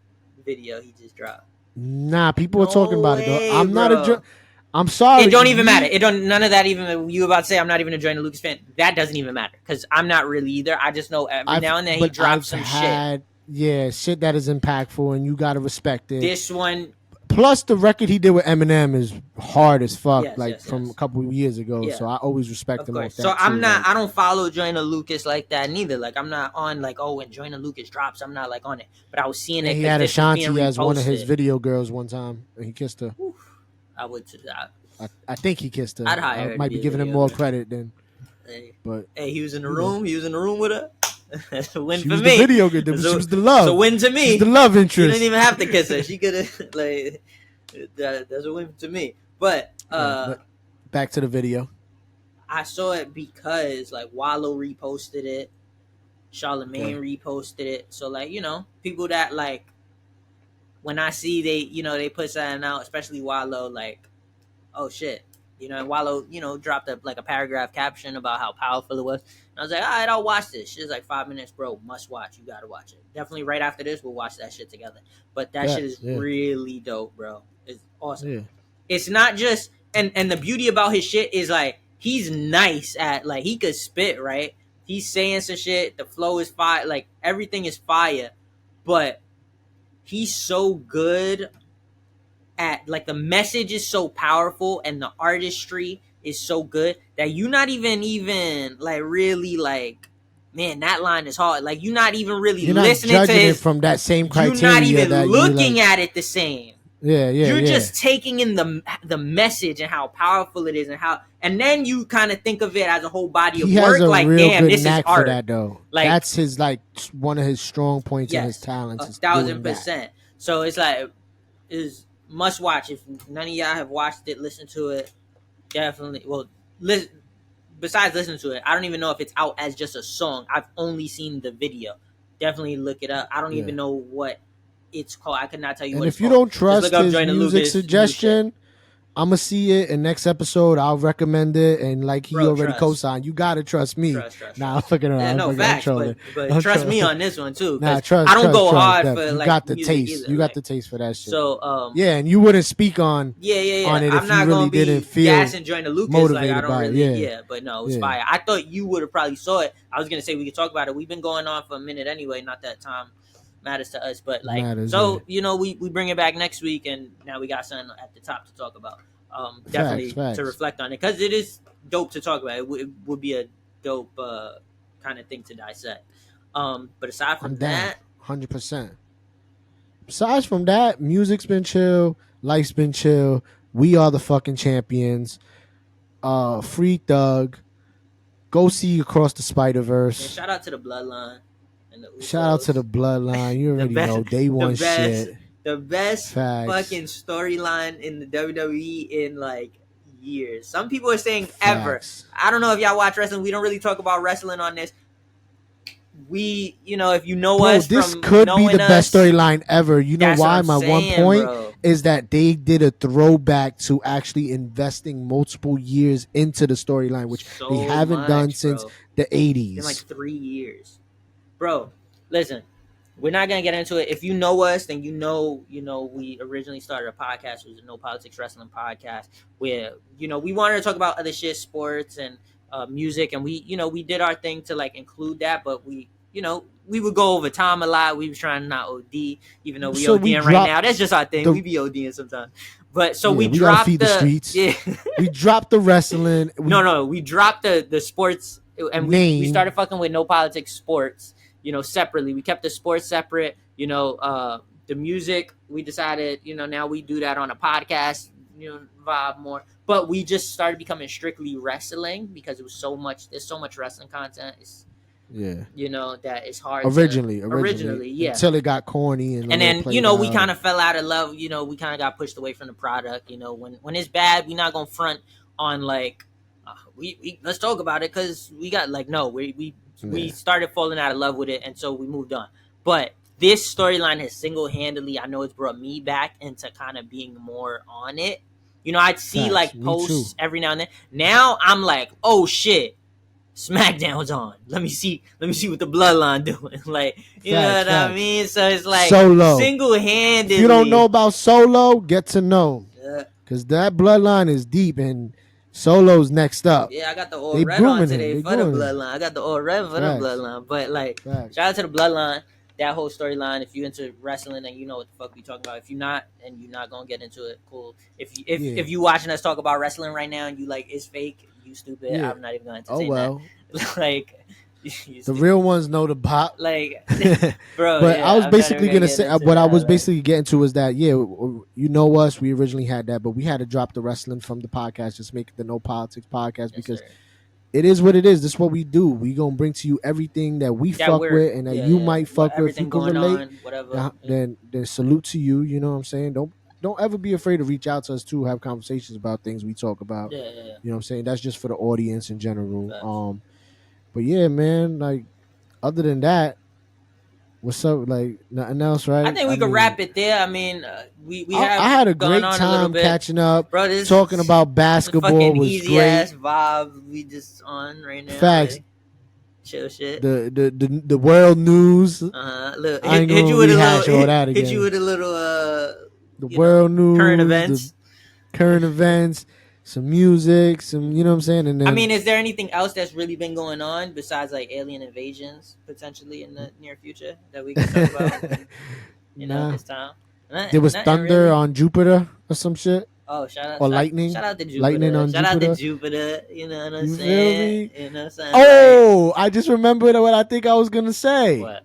video he just dropped? Nah, people are talking about it though. I'm not I'm sorry. It don't even matter. It don't. None of that even. You about to say I'm not even a Joyner Lucas fan? That doesn't even matter because I'm not really either. I just know every now and then he drops some shit. Yeah, shit that is impactful, and you gotta respect it. This one. Plus, the record he did with Eminem is hard as fuck, from a couple of years ago. Yeah. So I always respect him. So I'm not. Like, I don't follow Joyner Lucas like that neither. Like I'm not on like when Joyner Lucas drops, I'm not like on it. But I was seeing it. He had Ashanti as one of his video girls one time, and he kissed her. Oof. I would. I think he kissed her. I'd hire. I might be giving him more credit than. But he was in the room. He was in the room with her. That's a win she for was me. The video girl, but she was the love. It's a win to me. She's the love interest. She didn't even have to kiss her. She could have like. That's a win to me. But back to the video. I saw it because like Wallow reposted it, Charlemagne reposted it. So like people that like when I see they put something out, especially Wallow, like oh shit. And Wallow, dropped a paragraph caption about how powerful it was. And I was like, all right, I'll watch this. Shit's like 5 minutes, bro. Must watch. You gotta watch it. Definitely right after this, we'll watch that shit together. But that shit is really dope, bro. It's awesome. Yeah. It's not just and the beauty about his shit is like he's nice at like he could spit, right? He's saying some shit, the flow is fire, like everything is fire, but he's so good at like the message is so powerful and the artistry is so good that you're not even like really like man that line is hard like you're not even really listening to it from that same criteria. You're not even looking at it the same. You're just taking in the message and how powerful it is and then you kind of think of it as a whole body of work. Like damn, this is art. For that though. Like that's his like one of his strong points and his talents. 1,000%. So it's like is must watch. If none of y'all have watched it, listen to it. Definitely. Well, besides listening to it, I don't even know if it's out as just a song. I've only seen the video. Definitely look it up. I don't even know what it's called. I could not tell you what it's called. And if you don't trust his music suggestion, I'm gonna see it in next episode. I'll recommend it, and like he Bro, already trust. co-signed, you gotta trust me. Trust. I'm fucking around. Yeah, no, facts, but trust me on this one too. Nah, I don't go hard Def. for You like got the music taste. either. You got like, the taste for that shit. So yeah, and you wouldn't speak on yeah. on it I'm if not you really gonna be didn't feel gassing Joyner Lucas. motivated Like I don't by really. it. Yeah, but no, it was fire. I thought you would have probably saw it. I was gonna say we could talk about it. We've been going on for a minute anyway. Not that time matters to us, but like you know, we bring it back next week, and now we got something at the top to talk about. Definitely facts. To reflect on it, because it is dope to talk about. It would be a dope kind of thing to dissect. But aside from that, 100%. Besides from that, music's been chill, life's been chill. We are the fucking champions. Free Thug. Go see Across the Spider-Verse. Shout out to the Bloodline. Shout out to the Bloodline. You already know day one shit. The best fucking storyline in the WWE in like years. Some people are saying ever. I don't know if y'all watch wrestling. We don't really talk about wrestling on this. We, you know, if you know us, this from could be the best storyline ever. You know why? My one point is that they did a throwback to actually investing multiple years into the storyline, which they haven't done since the 80s. In like 3 years. Bro, listen, we're not going to get into it. If you know us, then you know, we originally started a podcast. It was a No Politics Wrestling podcast where, you know, we wanted to talk about other shit, sports and music. And we, you know, we did our thing to like include that, but we, you know, we would go over time a lot. We were trying to not OD, even though we ODing right now. That's just our thing. We be ODing sometimes. But so we dropped feed the streets. Yeah. We dropped the wrestling. We dropped the sports, and we started fucking with No Politics Sports, you know, separately. We kept the sports separate, you know, the music, we decided, you know, now we do that on a podcast, you know, vibe more. But we just started becoming strictly wrestling because it was there's so much wrestling content. It's, you know, that it's hard originally, yeah, until it got corny and then you know we kind of fell out of love. You know, we kind of got pushed away from the product. You know, when it's bad, we're not gonna front on like we let's talk about it because we got like no, we started falling out of love with it, and so we moved on. But this storyline has single-handedly, I know it's brought me back into kind of being more on it. You know, I'd see like posts every now and then. Now I'm like, oh shit, SmackDown's on. Let me see what the Bloodline doing. Like, you know what I mean? So it's like Solo. Single-handedly. If you don't know about Solo, get to know. Because that Bloodline is deep and Solo's next up. Yeah, I got the all red on today for the Bloodline. I got the all red for the Bloodline. But like, shout out to the Bloodline. That whole storyline. If you into wrestling and you know what the fuck we talking about. If you're not and you're not gonna get into it, cool. If you watching us talk about wrestling right now and you like it's fake, you stupid. Yeah. I'm not even gonna entertain that. Like the real ones know the bop. Like, bro. But I was basically gonna say what I was basically getting to was that you know us. We originally had that, but we had to drop the wrestling from the podcast, just make it the No Politics podcast because. Sir. It is what it is. This is what we do. We gonna bring to you everything that we fuck with and that you might fuck with. If you can relate, then salute to you. You know what I'm saying? Don't ever be afraid to reach out to us too. Have conversations about things we talk about. You know what I'm saying? That's just for the audience in general. But yeah, man. Like other than that, what's up? Like nothing else, right? I think we could wrap it there. I mean, I had a great time catching up, bro, talking about basketball. Was easy great. Ass vibe we just on right now. Facts. Like, chill shit. The world news. Look, I ain't gonna rehash all that again. Hit you with a little the world news, current events. Some music, you know what I'm saying? And then, I mean, is there anything else that's really been going on besides like alien invasions potentially in the near future that we can talk about? This time. There was thunder on Jupiter or some shit. Oh, shout out! Or lightning. Shout out to Jupiter. Lightning on Jupiter. Shout out to Jupiter. You know what I'm saying? Feel me? You know what I'm saying? Oh, I just remembered what I think I was gonna say. What?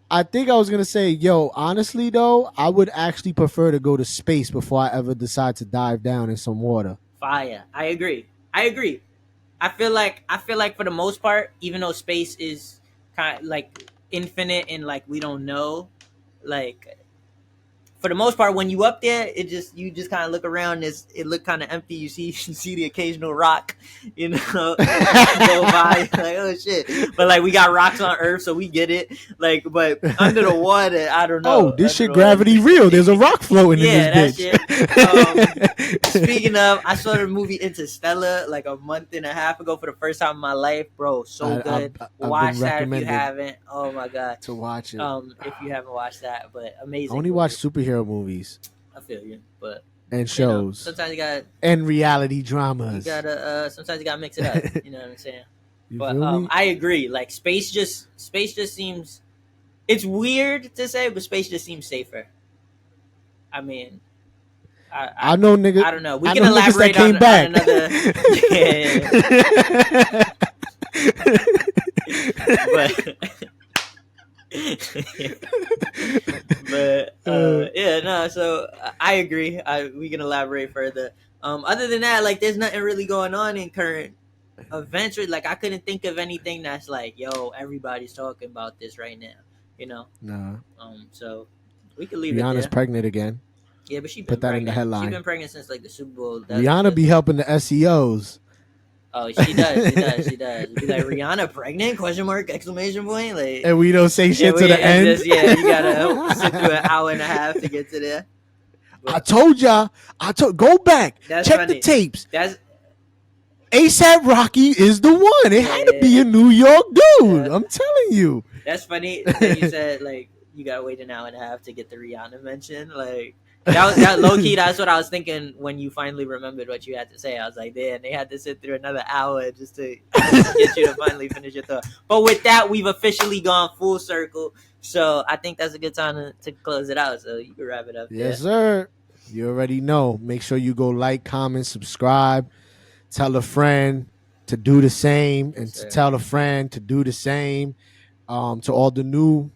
I think I was going to say, yo, honestly, though, I would actually prefer to go to space before I ever decide to dive down in some water. Fire. I agree. I feel like for the most part, even though space is kind of like infinite and like we don't know, like for the most part, when you up there, you just kind of look around. It look kind of empty. You see the occasional rock, go by. Like, oh shit! But like we got rocks on Earth, so we get it. Like, but under the water, I don't know. Oh, this shit gravity real. There's a rock floating in this bitch. Speaking of, I saw the movie Interstellar like a month and a half ago for the first time in my life, bro. So good. Watch that if you haven't. Oh my god, to watch it. If you haven't watched that, but amazing. I only watch superhero movies. I feel you, but and shows. Sometimes you got and reality dramas. You gotta sometimes you gotta mix it up. You know what I'm saying? But I agree. Like space just seems. It's weird to say, but space just seems safer. I mean, I know niggas. I don't know. We can elaborate on another. So I agree. We can elaborate further. Other than that, like, there's nothing really going on in current events. Like, I couldn't think of anything that's like, yo, everybody's talking about this right now. Nah. So we could leave Rihanna's it there. pregnant again. Yeah, but she put that in the headline. She's been pregnant since like the Super Bowl. Rihanna be helping the SEOs. Oh, she does. She does. Be like, Rihanna pregnant? Question mark! Exclamation point! Like, and we don't say shit to the end. You gotta sit through an hour and a half to get to there. But I told y'all. Go back. Check the tapes. That's ASAP Rocky is the one. It had to be a New York dude. I'm telling you. That's funny that you said like you gotta wait an hour and a half to get the Rihanna mention. Like. That low key, that's what I was thinking when you finally remembered what you had to say. I was like, damn, they had to sit through another hour just to get you to finally finish your thought. But with that, we've officially gone full circle. So I think that's a good time to close it out. So you can wrap it up. Yes, sir. You already know. Make sure you go like, comment, subscribe. Tell a friend to do the same, and to tell a friend to do the same. To all the new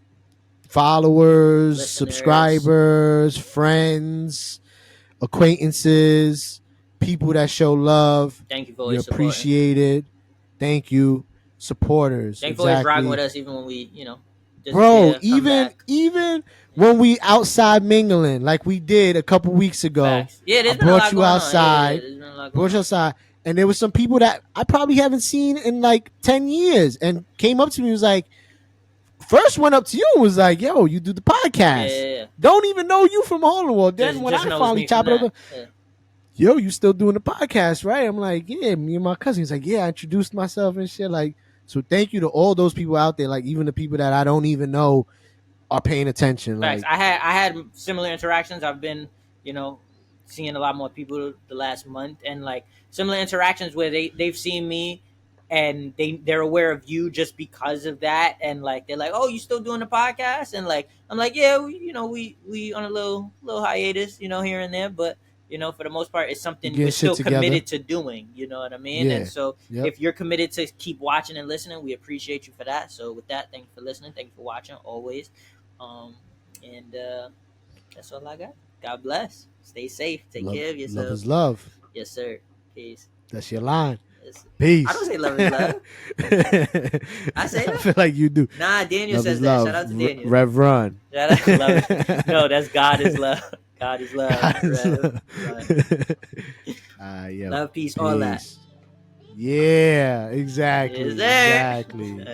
followers, listeners, subscribers, friends, acquaintances, people that show love. Thank you for always appreciate it. Thank you, supporters. Thank you for always rocking with us, even when we, just bro. Even when we outside mingling, like we did a couple weeks ago. Facts. Yeah, I brought you outside. Brought you outside, and there was some people that I probably haven't seen in like 10 years, and came up to me and was like. First went up to you and was like, yo, you do the podcast. Yeah. Don't even know you from Hollywood. Then when I finally chop it up, yo, you still doing the podcast, right? I'm like, yeah, me and my cousin. He's like, yeah, I introduced myself and shit. Like, so thank you to all those people out there, like even the people that I don't even know are paying attention. Facts. Like, I had similar interactions. I've been, seeing a lot more people the last month, and like similar interactions where they've seen me. And they're aware of you just because of that, and like they're like, "Oh, you still doing the podcast?" And like I'm like, "Yeah, we on a little hiatus, here and there, but for the most part, it's something we're still committed to doing." You know what I mean? Yeah. And so if you're committed to keep watching and listening, we appreciate you for that. So with that, thank you for listening, thank you for watching always, and that's all I got. God bless. Stay safe. Take care of yourself. Love is love. Yes, sir. Peace. That's your line. Peace. I don't say love is love. I say that. I feel like you do. Nah, Daniel says that. Love. Shout out to Daniel. Rev Run. Shout out to love. No, that's God is love. God is love. God is love. Love, peace, all that. Yeah, exactly. Exactly.